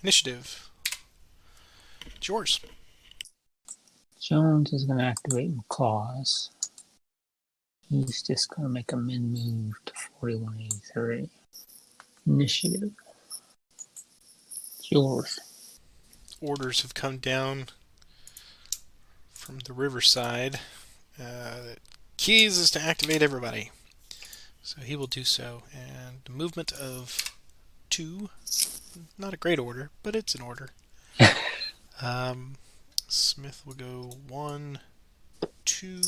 Initiative. It's yours. Jones is gonna activate McClaws. He's just gonna make a min move to 4183. Initiative. It's yours. Orders have come down from the riverside. Keys is to activate everybody. So he will do so. And movement of 2. Not a great order, but it's an order. Smith will go 1, 2.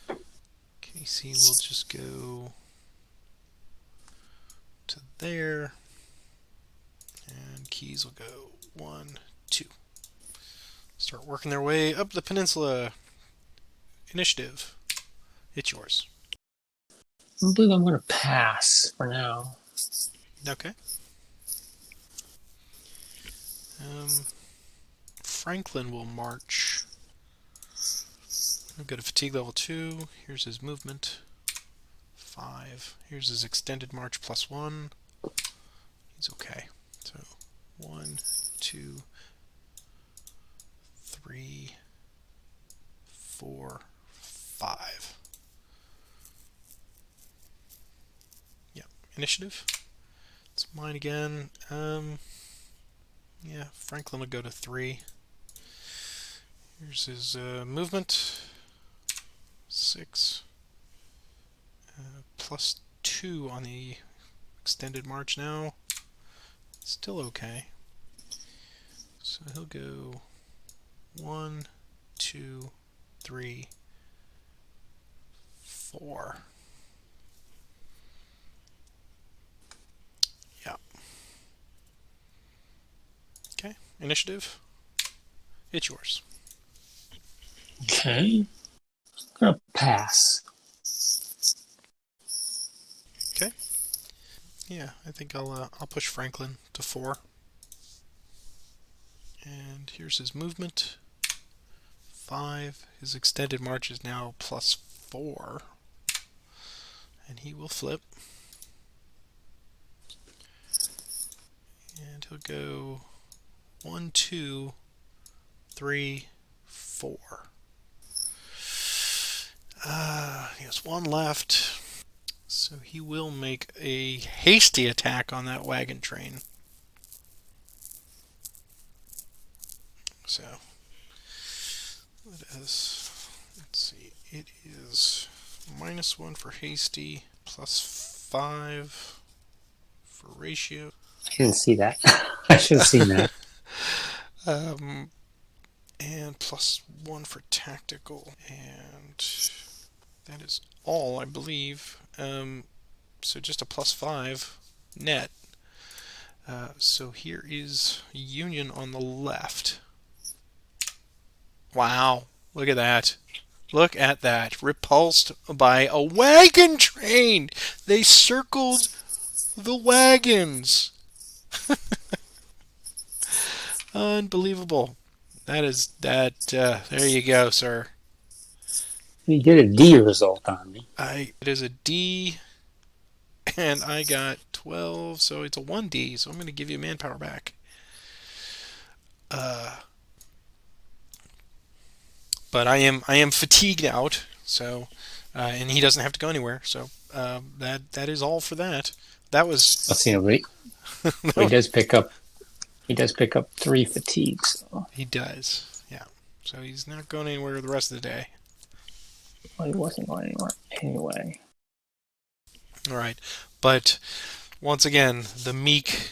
Okay, AC will just go to there, and keys will go 1, 2. Start working their way up the peninsula. Initiative. It's yours. I believe I'm going to pass for now. Okay. Franklin will march. I'll go to fatigue level 2. Here's his movement. 5. Here's his extended march +1. He's okay. So 1, 2, 3, 4, 5. Yeah. Initiative. It's mine again. Yeah, Franklin would go to 3. Here's his movement. 6. +2 on the extended march now. Still okay. So he'll go 1, 2, 3, 4. Yeah. Okay. Initiative. It's yours. Okay. I'm going to pass. Okay. Yeah, I think I'll push Franklin to 4. And here's his movement. 5. His extended march is now +4. And he will flip. And he'll go 1, 2, 3, 4. He has 1 left. So he will make a hasty attack on that wagon train. So let's see. It is -1 for hasty, +5 for ratio. I didn't see that. I should have seen that. And +1 for tactical, and that is all, I believe. So just a +5 net. So here is Union on the left. Wow, look at that. Look at that. Repulsed by a wagon train. They circled the wagons. Unbelievable. That is that. There you go, sir. You did a D result on me. It is a D, and I got 12, so it's a 1D. So I'm going to give you manpower back. But I am fatigued out. So, and he doesn't have to go anywhere. So that is all for that. That was. Let's see. He does pick up. He does pick up 3 fatigues. So. He does. Yeah. So he's not going anywhere the rest of the day. Well, he wasn't going anywhere anyway. All right. But once again, the meek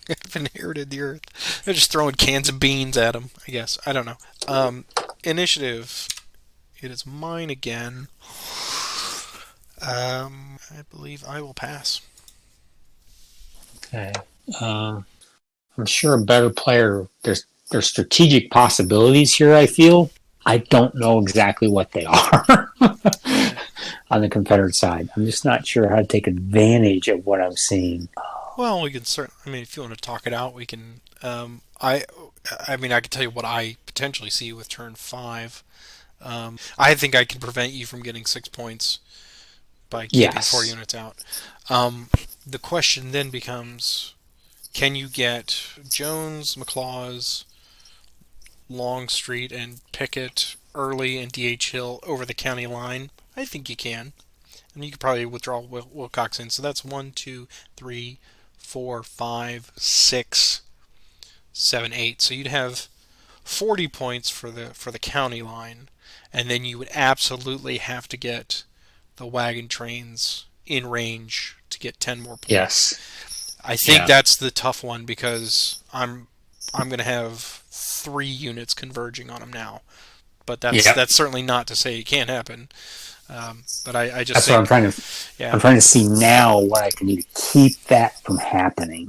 have inherited the earth. They're just throwing cans of beans at him, I guess. I don't know. Initiative. It is mine again. I believe I will pass. Okay. I'm sure a better player. There's strategic possibilities here. I feel. I don't know exactly what they are on the Confederate side. I'm just not sure how to take advantage of what I'm seeing. Well, we can certainly. I mean, if you want to talk it out, we can. I mean, I can tell you what I potentially see with turn 5. I think I can prevent you from getting 6 points by keeping 4 units out. The question then becomes, can you get Jones, McLaws, Longstreet, and Pickett early and D.H. Hill over the county line? I think you can. And you could probably withdraw Wilcox in. So that's 1, 2, 3, 4, 5, 6, 7, 8. So you'd have 40 points for the county line, and then you would absolutely have to get the wagon trains in range to get 10 more points. Yes. I think that's the tough one because I'm going to have 3 units converging on them now. But that's certainly not to say it can't happen. But I just That's what think, I'm yeah, trying to see now what I can do to keep that from happening.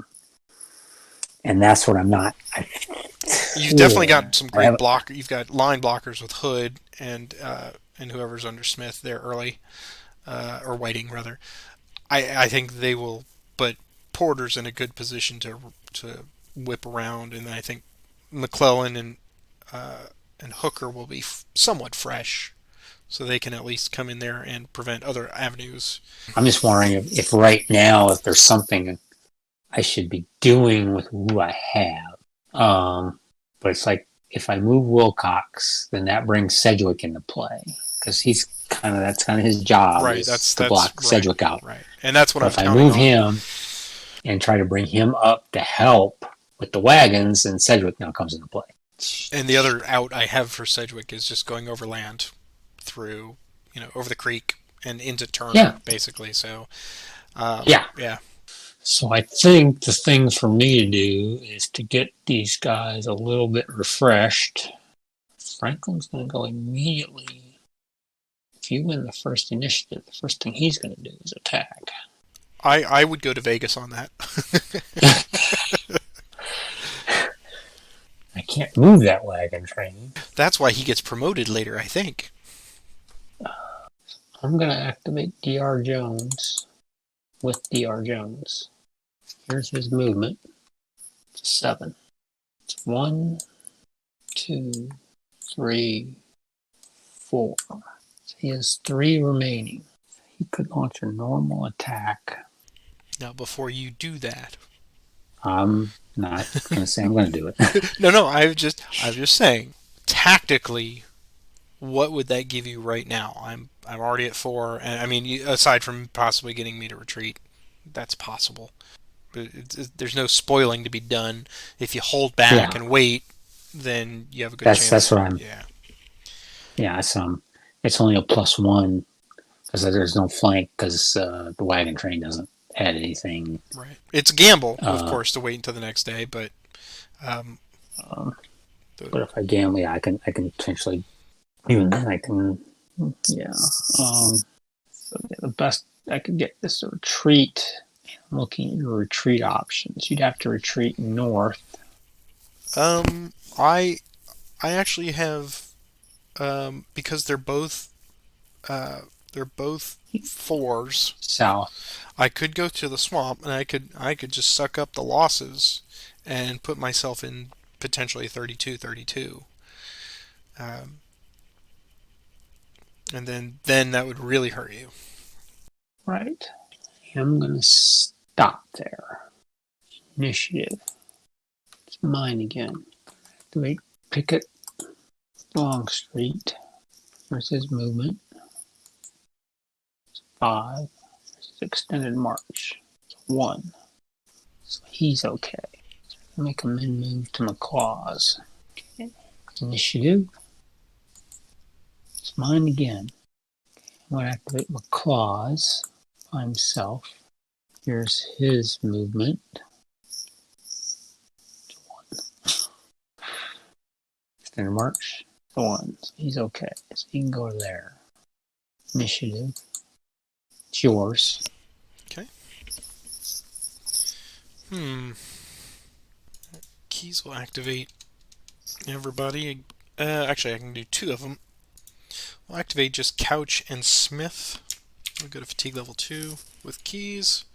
And that's what I'm not. you've definitely got some I great have. blocker. You've got line blockers with Hood and whoever's under Smith there early, or Whiting rather. I think they will, but Porter's in a good position to whip around, and I think McClellan and Hooker will be somewhat fresh, so they can at least come in there and prevent other avenues. I'm just wondering if right now if there's something I should be doing with who I have. But it's like if I move Wilcox, then that brings Sedgwick into play because that's kind of his job Right. is to That's block right. Sedgwick out. Right. And that's what But I'm if I counting move on. him and try to bring him up to help with the wagons, then Sedgwick now comes into play. And the other out I have for Sedgwick is just going overland through, over the creek and into Turner, Yeah, basically. So, yeah. yeah. So I think the thing for me to do is to get these guys a little bit refreshed. Franklin's going to go immediately. If you win the first initiative, the first thing he's going to do is attack. I would go to Vegas on that. I can't move that wagon train. That's why he gets promoted later, I think. I'm going to activate Dr. Jones with Dr. Jones. Here's his movement. It's 7. It's 1, 2, 3, 4. So he has 3 remaining. He could launch a normal attack. Now, before you do that, I'm not going to say I'm going to do it. no, I'm just saying, tactically, what would that give you right now? I'm already at 4, and I mean, aside from possibly getting me to retreat, that's possible. But there's no spoiling to be done. If you hold back Yeah, and wait, then you have a good that's chance. what I'm. Yeah, Yeah, it's only a +1 because there's no flank because the wagon train doesn't add anything. right. It's a gamble, of Uh, course, to wait until the next day, but um, um, the, but if I gamble, yeah, I can potentially even then I can. Yeah. So the best I could get is a retreat. I'm looking at your retreat options. You'd have to retreat north. um, I I actually have because uh, they're both 4s. South. I could go to the swamp and I could just suck up the losses and put myself in potentially 32-32. Um, and then that would really hurt you. Right. I'm going to stop there. Initiative. It's mine again. Activate Pickett Longstreet. There's his movement. It's 5. There's his extended march. It's 1. So he's okay. Make him then move to McClaw's. Okay. Initiative. It's mine again. I'm going to activate McClaw's by himself. Here's his movement. Extended march. The 1. So he's okay. So he can go there. Initiative. It's yours. Okay. Keys will activate everybody. Actually, I can do 2 of them. We'll activate just Couch and Smith. We'll go to fatigue level 2 with keys.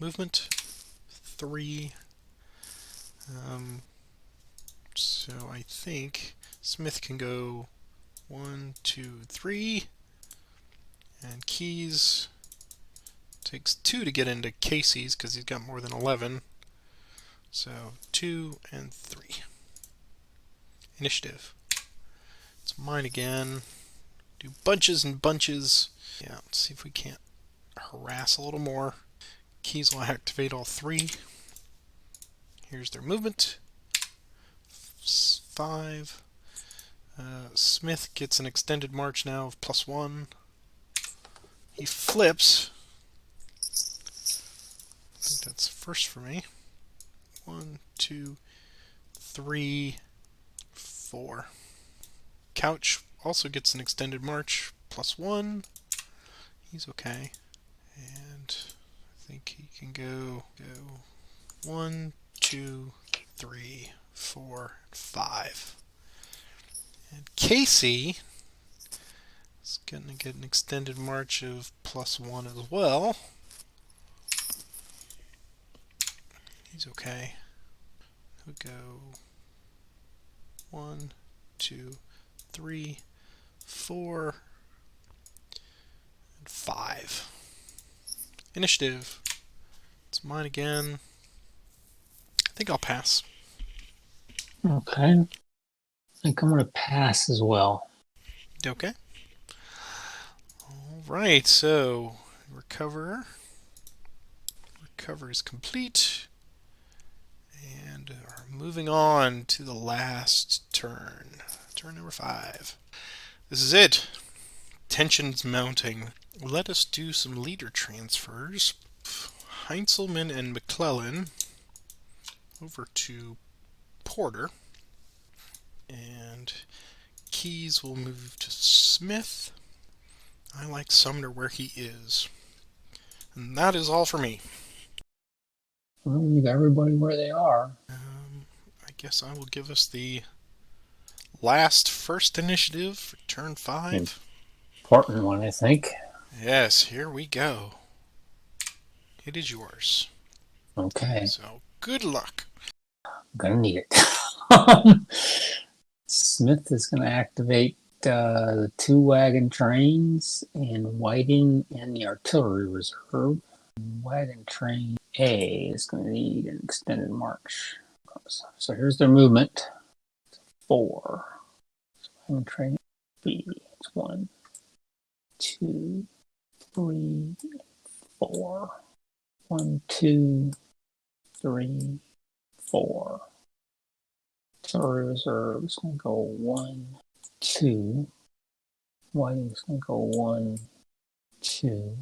Movement 3. So I think Smith can go 1, 2, 3. And keys takes 2 to get into Casey's because he's got more than 11. So 2 and 3. Initiative. It's mine again. Do bunches and bunches. Yeah, let's see if we can't harass a little more. Keys will activate all 3. Here's their movement. 5. Smith gets an extended march now of +1. He flips. I think that's first for me. 1, 2, 3, 4. Couch also gets an extended march +1. He's okay. And I think he can go 1, 2, 3, 4, 5. And Casey is going to get an extended march of +1 as well. He's okay. He'll go 1, 2, 3, 4, and 5. Initiative. It's mine again. I think I'll pass. Okay. I think I'm going to pass as well. Okay. All right. So recover. Recover is complete, and are moving on to the last turn. Turn number 5. This is it. Tension's mounting. Let us do some leader transfers. Heinzelman and McClellan over to Porter. And Keys will move to Smith. I like Sumner where he is. And that is all for me. Well, leave everybody where they are. I guess I will give us the last first initiative for turn 5. Important one, I think. Yes, here we go. It is yours. Okay. So, good luck. I'm going to need it. Smith is going to activate the 2 wagon trains and Whiting and the artillery reserve. Wagon train A is going to need an extended march. So here's their movement. 4. Wagon train B. It's 1, 2, 3, 4. 1, 2, 3, 4. Artillery reserve is going to go 1, 2. Whiting's going to go 1, 2.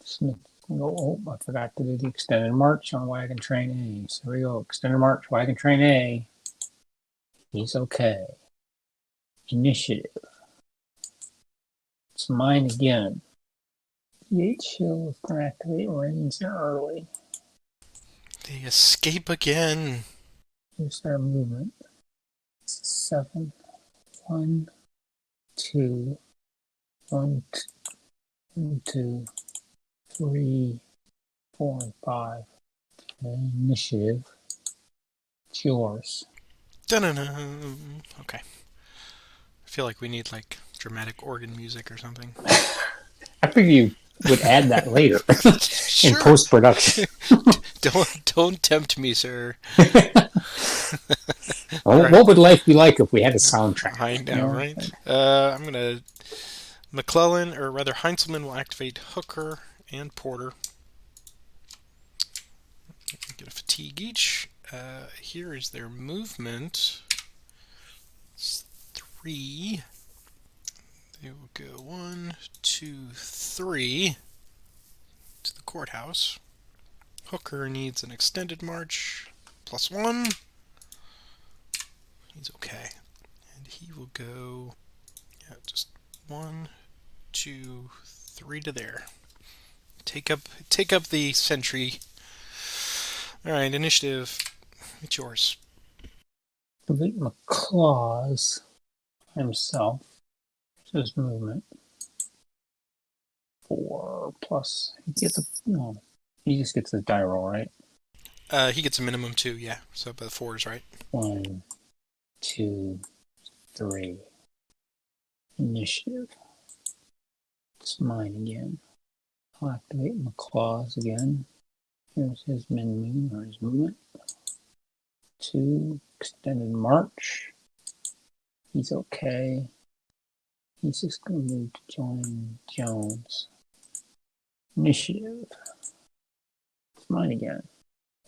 Smith is going to go, oh, I forgot to do the extended march on wagon train A. So here we go, extended march, wagon train A. He's okay. Initiative. It's mine again. The 8 shield is going to activate reins early. They escape again. Here's their movement. 7. 1, 2. 1, 2, 3, 4, and 5. Okay, initiative. It's yours. Dun-dun-dun. Okay. I feel like we need like dramatic organ music or something. I figured you would add that later in Sure. post-production. Don't tempt me, sir. What would life be like if we had a soundtrack? I know, right? I'm gonna McClellan, or rather Heinzelman, will activate Hooker and Porter. Get a fatigue each. Here is their movement. It's 3. They will go 1, 2, 3 to the courthouse. Hooker needs an extended march, +1. He's okay. And he will go, just 1, 2, 3 to there. Take up the sentry. Alright, initiative. It's yours. Complete McClaws himself. His movement. 4 plus. He gets a. No. He just gets a die roll, right? He gets a minimum 2, yeah. So the 4s, right? 1, 2, 3. Initiative. It's mine again. I'll activate McClaws again. Here's his menu or his movement. 2, extended march. He's okay. He's just going to move to join Jones. Initiative. It's mine again.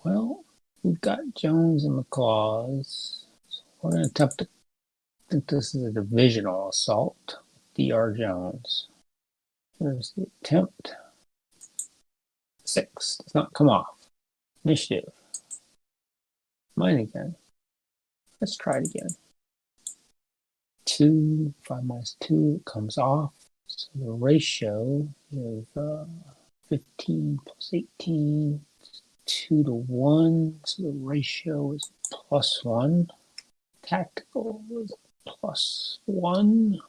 Well, we've got Jones and McClaws. So we're going to attempt to think this is a divisional assault. DR Jones. Here's the attempt. 6. Does not come off. Initiative. Mine again. Let's try it again. 2, 5 minus 2 comes off. So the ratio is 15 plus 18, 2 to 1. So the ratio is +1. Tactical is +1.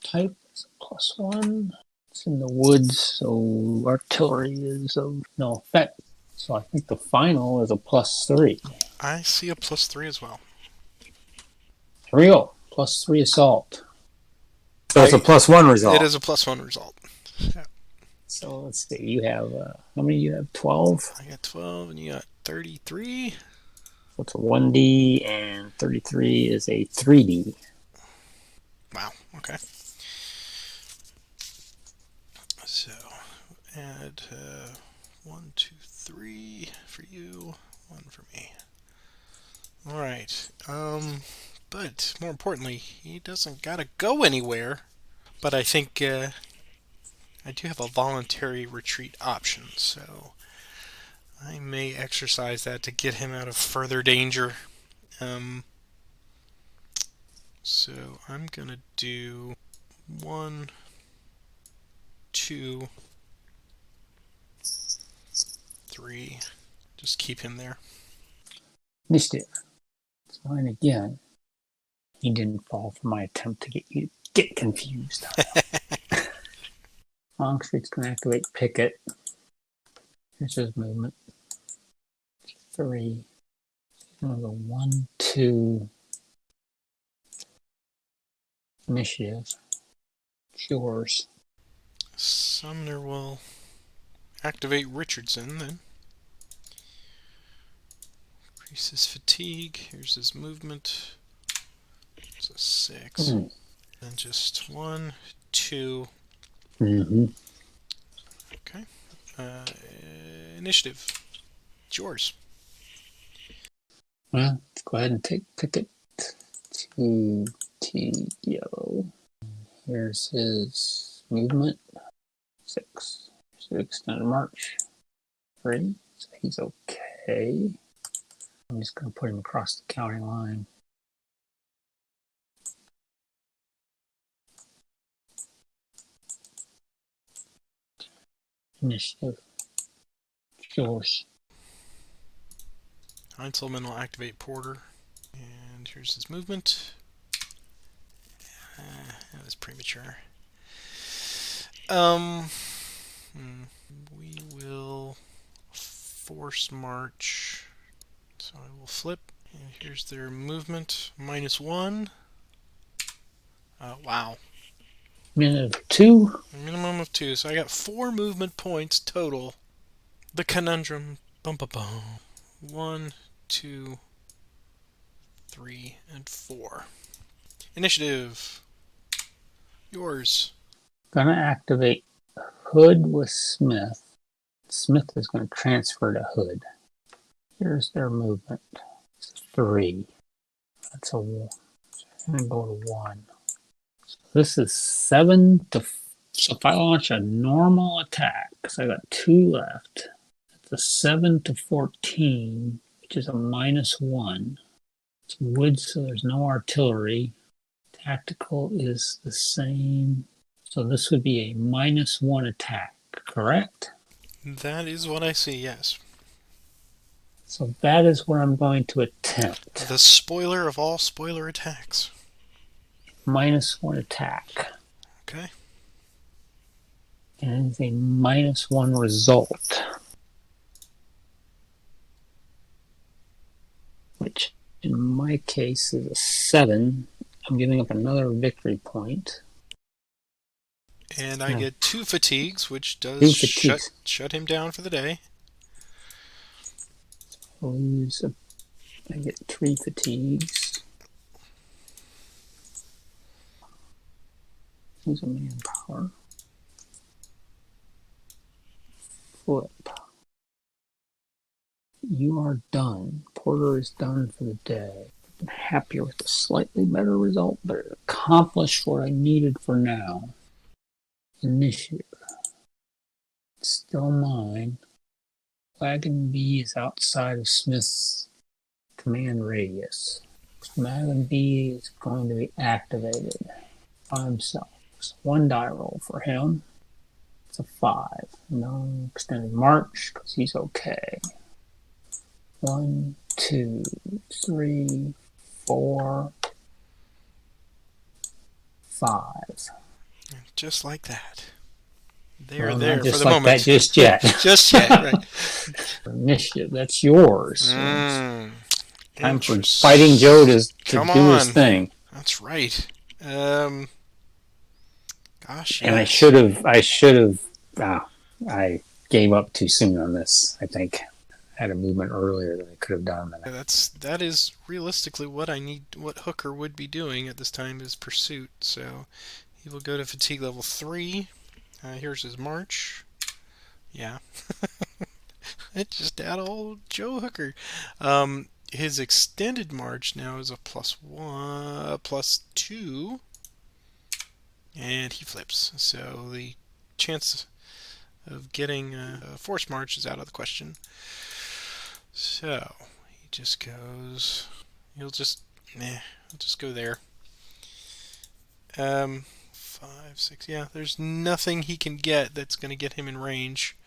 Type is +1. It's in the woods, so artillery is of no effect. So I think the final is a +3. I see a +3 as well. Here we go. +3 assault. So it's a +1 result. It is a +1 result. So let's see. You have how many? You have 12. I got 12, and you got 33. So it's a 1D, and 33 is a 3D. Wow. Okay. So add 1, 2, 3 for you, 1 for me. All right. But more importantly, he doesn't gotta go anywhere. But I think I do have a voluntary retreat option, so I may exercise that to get him out of further danger. So I'm gonna do 1, 2, 3. Just keep him there. Initiative. It's mine again. He didn't fall for my attempt to get you to get confused. Longstreet's going to activate Picket. Here's his movement. 3. He's going to go 1, 2. Initiative. It's yours. Sumner will activate Richardson then. Increase his fatigue. Here's his movement. It's a 6. And just 1, 2. Mm-hmm. Okay. Initiative. It's yours. Well, let's go ahead and take Picket to yellow. Here's his movement. 6. Here's the extended march. 3. So he's okay. I'm just going to put him across the county line. Initiative. Yours. Heinzelman will activate Porter. And here's his movement. That was premature. We will force march. So I will flip. And here's their movement. -1. Wow. Minute of 2. A minimum of 2. So I got 4 movement points total. The conundrum. Bum bum bum. 1, 2, 3, and 4. Initiative. Yours. Gonna activate Hood with Smith. Smith is going to transfer to Hood. Here's their movement. It's 3. That's a 1. I'm going to go to 1. So this is 7 to... So if I launch a normal attack, because I got 2 left, it's a 7 to 14, which is a -1. It's wood, so there's no artillery. Tactical is the same. So this would be a -1 attack, correct? That is what I see, yes. So that is what I'm going to attempt. The spoiler of all spoiler attacks. -1 attack. Okay. And it's a -1 result. Which in my case is a 7. I'm giving up another victory point. And I get 2 fatigues, which 2 does fatigues. shut him down for the day. I get 3 fatigues. Use a manpower. Flip. You are done. Porter is done for the day. I'm happier with a slightly better result, but it accomplished what I needed for now. Initiative. It's still mine. Wagon B is outside of Smith's command radius. Wagon B is going to be activated by himself. It's 1 die roll for him. It's a 5. No extended march because he's okay. 1, 2, 3, 4, 5. Just like that. They're Well, there not for just the like moment. that just yet. Just yet, right. Initiative, that's yours. Time for Fighting Joe to Come do his on. thing. That's right. Gosh, And yes. I gave up too soon on this. I think I had a movement earlier that I could have done. That is realistically what I need. What Hooker would be doing at this time is pursuit. So he will go to fatigue level 3. Here's his march. Yeah, it's just that old Joe Hooker. His extended march now is a +1, +2, and he flips. So the chance of getting a force march is out of the question. So he just goes. He'll just go there. 5, 6. Yeah, there's nothing he can get that's going to get him in range.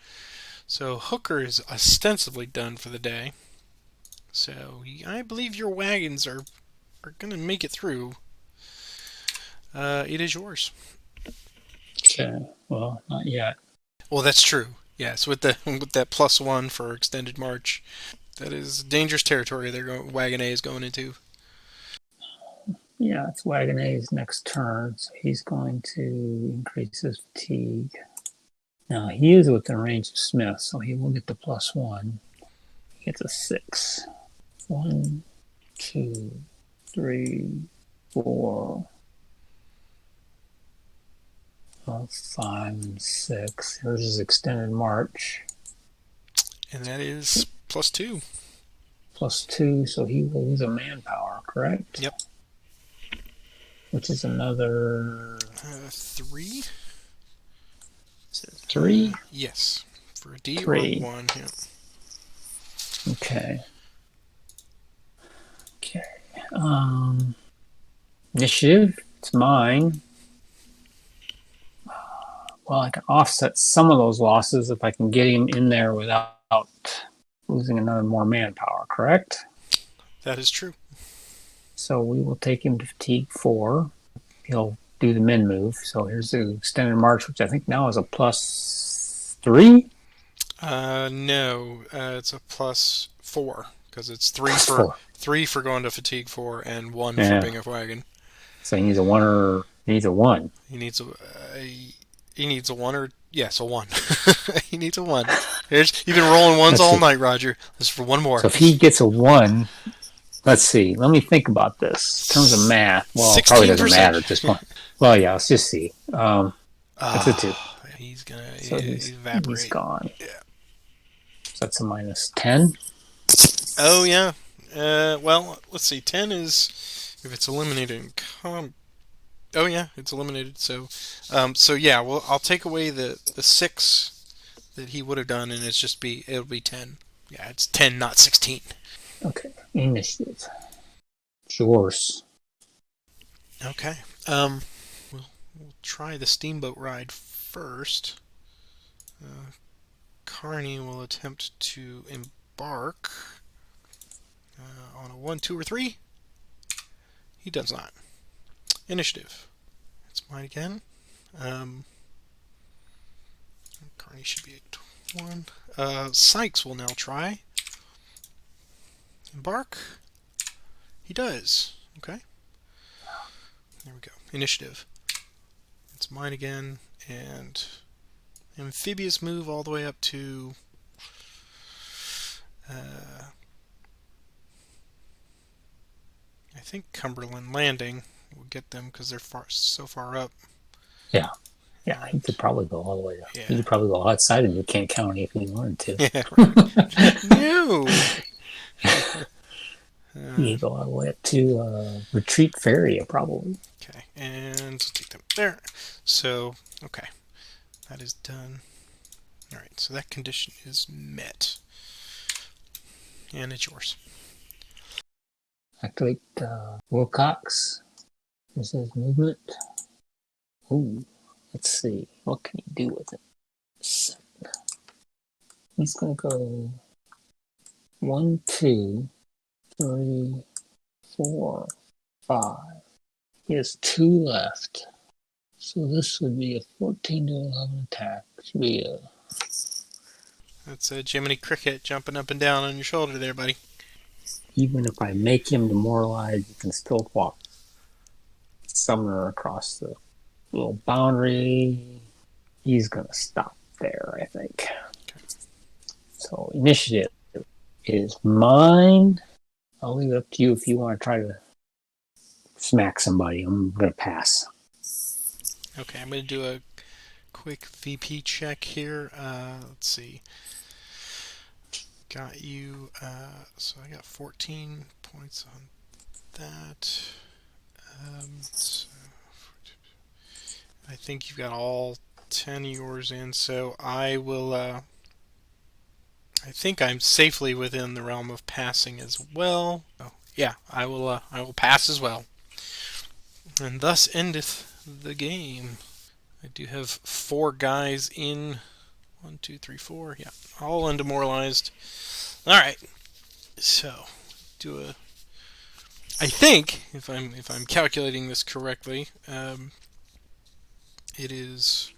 So Hooker is ostensibly done for the day. So I believe your wagons are going to make it through. It is yours. Okay, well, not yet. Well, that's true. Yes, with that +1 for extended march, that is dangerous territory. Wagon A is going into. Yeah, it's Wagon A's next turn, so he's going to increase his fatigue. Now, he is within range of Smith, so he will get the +1. He gets a 6. 1, 2, 3, 4, 5, and 6. Here's his extended march. And that is +2. +2, so he will lose a manpower, correct? Yep. Which is another 3. 3? Yes. For a D 3. or 1. Yeah. Okay. Okay. Initiative. It's mine. Well, I can offset some of those losses if I can get him in there without losing another more manpower, correct? That is true. So we will take him to fatigue 4. He'll do the min move. So here's the extended march, which I think now is a +3. No, it's a +4 because it's 3 Plus for 4. 3 for going to fatigue 4 and 1 for Yeah. being a wagon. So he needs a 1 or he needs a 1. He needs a 1 or yes, a 1. He needs a 1. You've been rolling ones all night, Roger. This is for one more. So if he gets a 1, let's see. Let me think about this in terms of math. Well, it probably doesn't 16%. matter at this point. Well, yeah, let's just see. That's a 2. He's gonna So evaporate. he's gone. Yeah. So that's a -10. Oh yeah. Well, let's see. 10 is if it's eliminated in Oh yeah, it's eliminated. So yeah. Well, I'll take away the 6 that he would have done, and it'll be 10. Yeah, it's 10, not 16. Okay, initiative. It's yours. Okay. We'll try the steamboat ride first. Carney will attempt to embark on a 1, 2, or 3. He does not. Initiative. It's mine again. Carney should be at 1. Sykes will now try. Embark. He does. Okay. There we go. Initiative. It's mine again. And amphibious move all the way up to I think Cumberland Landing will get them because they're so far up. Yeah. Yeah, he could probably go all the way. Yeah. He could probably go outside of New Kent County if he wanted to. Yeah, right. No. He could go all the way up to Retreat Ferry, probably. Okay, and take them there. So, okay, that is done. All right, so that condition is met, and it's yours. Activate Wilcox. This is movement. Ooh, let's see. What can he do with it? He's going to go 1, 2, 3, 4, 5. He has 2 left. So this would be a 14 to 11 attack. Should be a... That's a Jiminy Cricket jumping up and down on your shoulder there, buddy. Even if I make him demoralized, he can still walk somewhere across the little boundary. He's going to stop there, I think. Okay. So initiative is mine. I'll leave it up to you if you want to try to smack somebody. I'm going to pass. Okay, I'm going to do a quick VP check here. Let's see. Got you. So I got 14 points on that. So I think you've got all 10 of yours in, so I will. I think I'm safely within the realm of passing as well. Oh, yeah, I will. I will pass as well. And thus endeth the game. I do have 4 guys in. 1, 2, 3, 4. Yeah, all undemoralized. All right. So, do a. I think if I'm calculating this correctly, it is.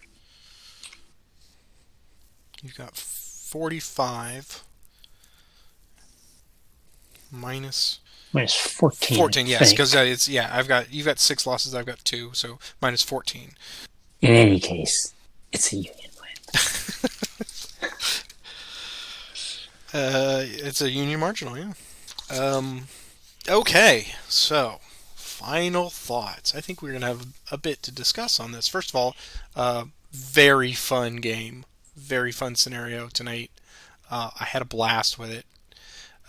You've got 45 minus Minus 14. 14. Yes, because you've got 6 losses. I've got 2, so minus 14. In any case, it's a union win. It's a union marginal, yeah. Okay, so final thoughts. I think we're gonna have a bit to discuss on this. First of all, very fun game, very fun scenario tonight. I had a blast with it.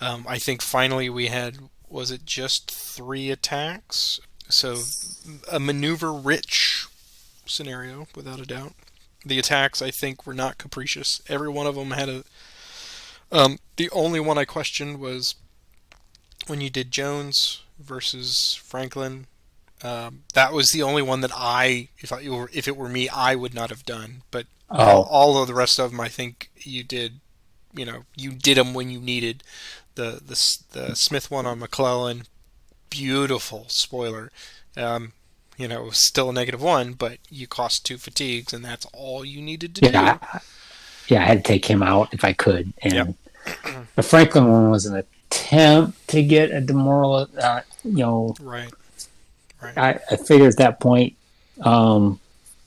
I think finally we had, was it just 3 attacks? So a maneuver-rich scenario, without a doubt. The attacks, I think, were not capricious. Every one of them had a. The only one I questioned was when you did Jones versus Franklin. That was the only one that if it were me, I would not have done. But all of the rest of them, I think you did. You did them when you needed. The Smith one on McClellan, beautiful spoiler. It was still a -1, but you cost 2 fatigues, and that's all you needed to do. Yeah, I had to take him out if I could. And Yep. the Franklin one was an attempt to get a demoral. Right. I figured at that point,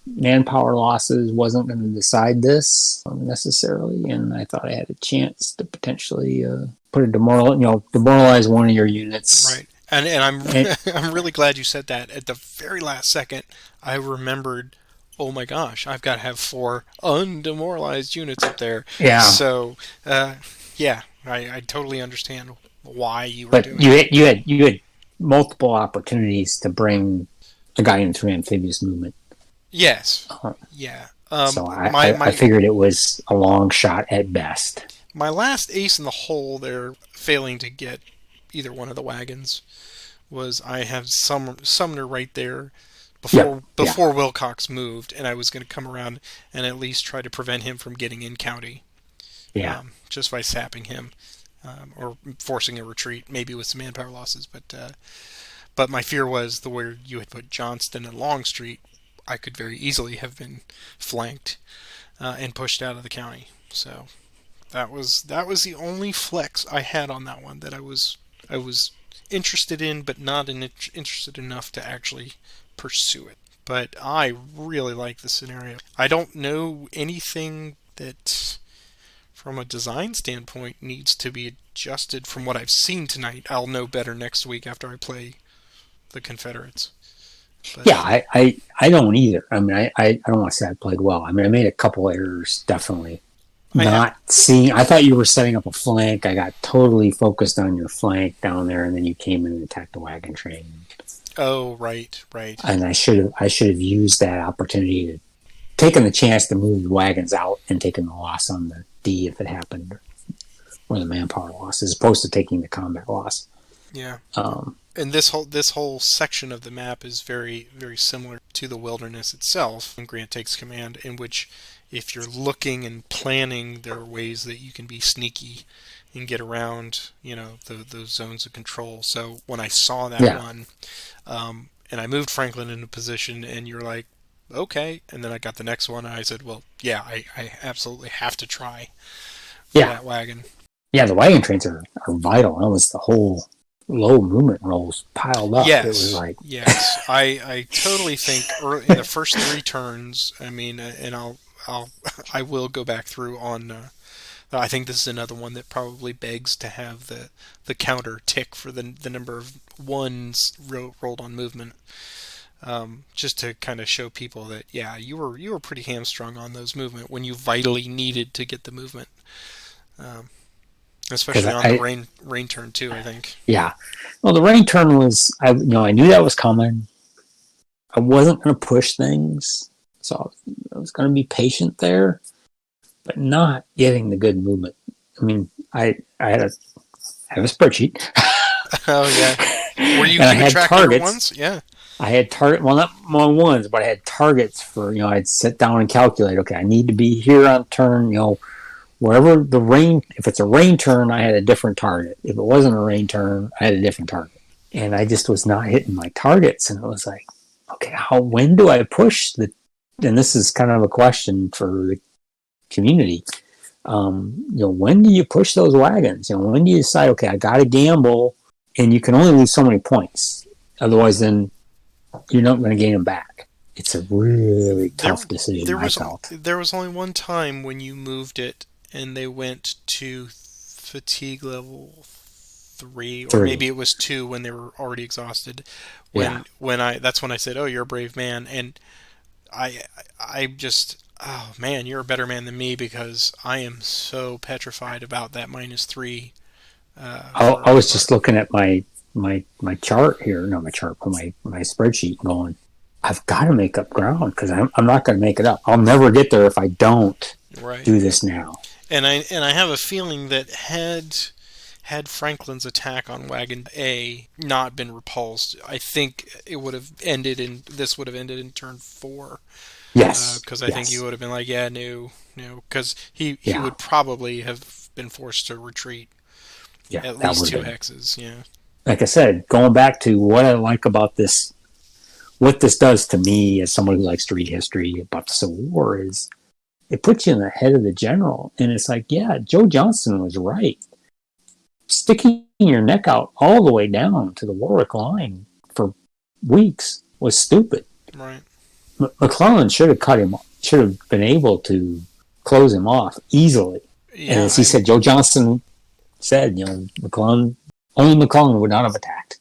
manpower losses wasn't going to decide this necessarily, and I thought I had a chance to potentially put a demoralize one of your units. Right. And I'm I'm really glad you said that. At the very last second, I remembered, oh my gosh, I've got to have 4 undemoralized units up there. Yeah. So, I totally understand why you were doing it. But you had multiple opportunities to bring a guy in through amphibious movement. Yes. Yeah. So I figured it was a long shot at best. My last ace in the hole there, failing to get either one of the wagons, was I have Sumner right there before Wilcox moved, and I was going to come around and at least try to prevent him from getting in county. Yeah. Just by sapping him or forcing a retreat, maybe with some manpower losses. But my fear was where you had put Johnston and Longstreet, I could very easily have been flanked and pushed out of the county. So that was the only flex I had on that one that I was interested in, but not interested enough to actually pursue it. But I really like the scenario. I don't know anything that, from a design standpoint, needs to be adjusted from what I've seen tonight. I'll know better next week after I play the Confederates. But, yeah, I don't either. I mean, I don't want to say I played well. I mean, I made a couple errors, definitely. I thought you were setting up a flank. I got totally focused on your flank down there, and then you came in and attacked the wagon train. Oh, right. And I should have used that opportunity to taken the chance to move the wagons out and taken the loss on the D if it happened, or the manpower loss, as opposed to taking the combat loss. Yeah. And this whole section of the map is very very similar to the wilderness itself. And Grant takes command, in which if you're looking and planning, there are ways that you can be sneaky and get around, those zones of control. So when I saw that Yeah. one, and I moved Franklin into position, and you're like, okay, and then I got the next one, and I said, well, yeah, I absolutely have to try for Yeah. that wagon. Yeah, the wagon trains are vital. That was the whole low movement rolls piled up. It was Yes, like, yes, I totally think in the first three turns. I mean, and I'll I will go back through on. I think this is another one that probably begs to have the counter tick for the number of ones rolled on movement, just to kind of show people that, yeah, you were pretty hamstrung on those movement when you vitally needed to get the movement, um, because especially on the rain turn too, I think. yeah. Well, the rain turn was, I knew that was coming. I wasn't going to push things, so I was going to be patient there, but not getting the good movement. I mean, I have a spreadsheet. Oh yeah, were you And I keeping had track of your targets. ones? Yeah. I had well, not my ones, but I had targets for, I'd sit down and calculate, okay, I need to be here on turn, wherever the rain, if it's a rain turn, I had a different target. If it wasn't a rain turn, I had a different target. And I just was not hitting my targets. And it was like, okay, when do I push and this is kind of a question for the community. When do you push those wagons? When do you decide, okay, I got to gamble, and you can only lose so many points. Otherwise, then you're not going to gain them back. It's a really tough decision, I felt. There was only one time when you moved it and they went to fatigue level 3, or maybe it was 2 when they were already exhausted. Yeah. That's when I said, "Oh, you're a brave man," and I just, oh man, you're a better man than me, because I am so petrified about that -3. I was just looking at my chart here, not my chart, but my spreadsheet, going, I've got to make up ground, because I'm not going to make it up. I'll never get there if I don't do this now. And I have a feeling that had Franklin's attack on Wagon A not been repulsed, I think this would have ended in turn 4. Yes. Because I think you would have been like, yeah, no, because he would probably have been forced to retreat. Yeah, at least 2 hexes. Yeah. Like I said, going back to what I like about this, what this does to me as someone who likes to read history about the Civil War, is it puts you in the head of the general. And it's like, yeah, Joe Johnston was right. Sticking your neck out all the way down to the Warwick line for weeks was stupid. Right. McClellan should have been able to close him off easily. Yeah, and as he said, Joe Johnston said, only McClellan would not have attacked.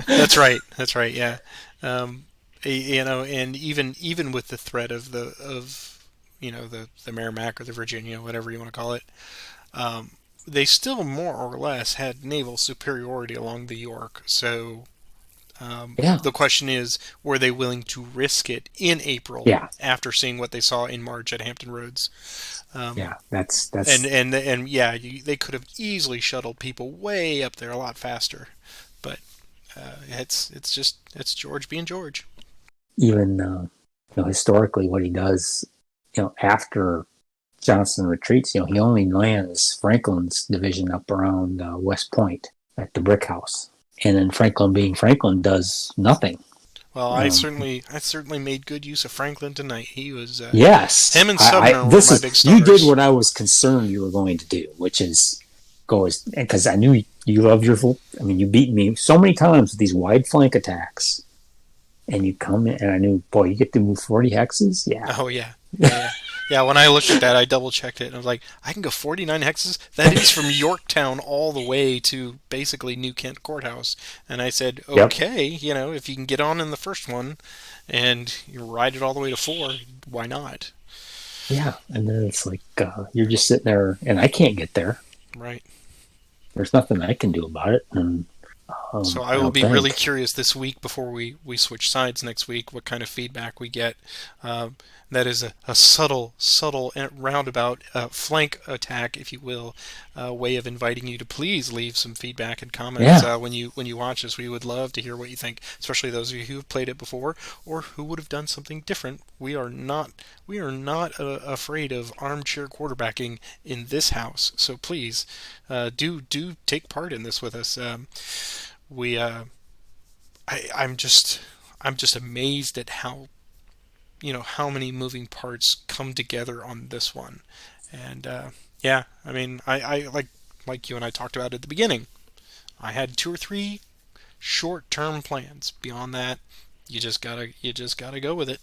That's right. Yeah. And even with the threat of the Merrimack or the Virginia, whatever you want to call it, they still more or less had naval superiority along the York. So the question is, were they willing to risk it in April after seeing what they saw in March at Hampton Roads? That's and yeah, they could have easily shuttled people way up there a lot faster, but it's George being George. Even historically, what he does, after Johnston retreats, he only lands Franklin's division up around West Point at the Brick House, and then Franklin, being Franklin, does nothing. Well, I certainly made good use of Franklin tonight. He was yes. Him and Sumner were my big stars. You did what I was concerned you were going to do, which is because I knew you love you beat me so many times with these wide flank attacks, and you come in, and I knew, boy, you get to move 40 hexes. Yeah. Oh yeah. Yeah, when I looked at that, I double-checked it, and I was like, I can go 49 hexes? That is from Yorktown all the way to basically New Kent Courthouse. And I said, okay, if you can get on in the first one, and you ride it all the way to 4, why not? Yeah, and then it's like, you're just sitting there, and I can't get there. Right. There's nothing I can do about it. And So I I will don't be really think. curious this week before we switch sides next week what kind of feedback we get. That is a subtle and roundabout flank attack, if you will, way of inviting you to please leave some feedback and comments Yeah. when you watch this. We would love to hear what you think, especially those of you who have played it before or who would have done something different. We are not afraid of armchair quarterbacking in this house. So please do take part in this with us. We I'm just amazed at how how many moving parts come together on this one, and yeah, I mean I like you and I talked about at the beginning. I had two or three short-term plans. Beyond that, you just gotta go with it,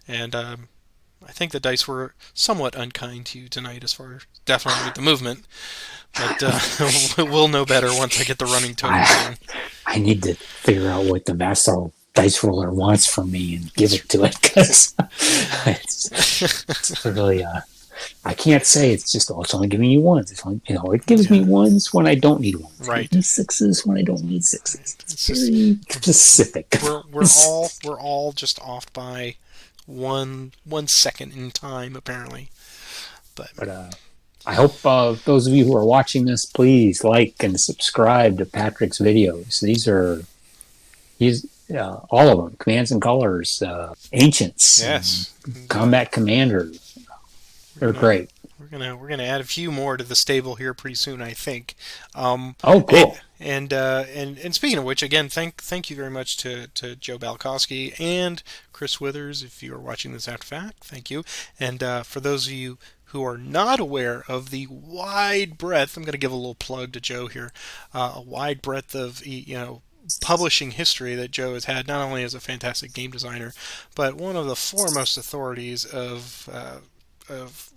and I think the dice were somewhat unkind to you tonight, as far as definitely with the movement, but we'll know better once I get the running totals I in. I need to figure out what the Vassal dice roller wants from me and give It's, it to it because it's really I can't say it's just it's only giving you ones. It's only, it gives me yeah, ones when I don't need ones. It gives right. me sixes when I don't need sixes. It's It's just very specific. we're all just off by 1 second in time apparently. But But I hope those of you who are watching this, please like and subscribe to Patrick's videos. He's all of them, Commands and Colors, Ancients, and yes, and, Combat Commander. we're They're gonna great. we're gonna add a few more to the stable here pretty soon, I think. Um, Oh, cool. and speaking of which, again, thank you very much to Joe Balkowski and Chris Withers. If you are watching this after fact, thank you. And for those of you who are not aware of the wide breadth, I'm going to give a little plug to Joe here. A wide breadth of publishing history that Joe has had, not only as a fantastic game designer, but one of the foremost authorities of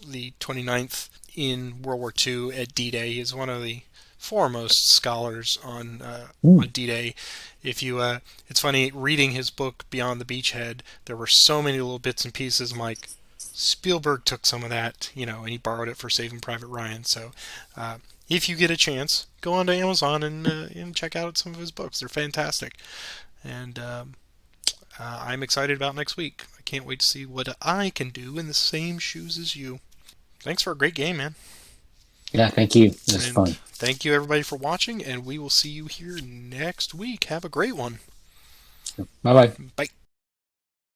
the 29th in World War II at D-Day. He is one of the foremost scholars Mm. on D-Day. If you, it's funny reading his book Beyond the Beachhead. There were so many little bits and pieces. I'm like, Spielberg took some of that, and he borrowed it for Saving Private Ryan. So, if you get a chance, go onto Amazon and check out some of his books. They're fantastic, and I'm excited about next week. I can't wait to see what I can do in the same shoes as you. Thanks for a great game, man. Yeah, thank you. It was And fun. thank you, everybody, for watching. And we will see you here next week. Have a great one. Bye bye. Bye.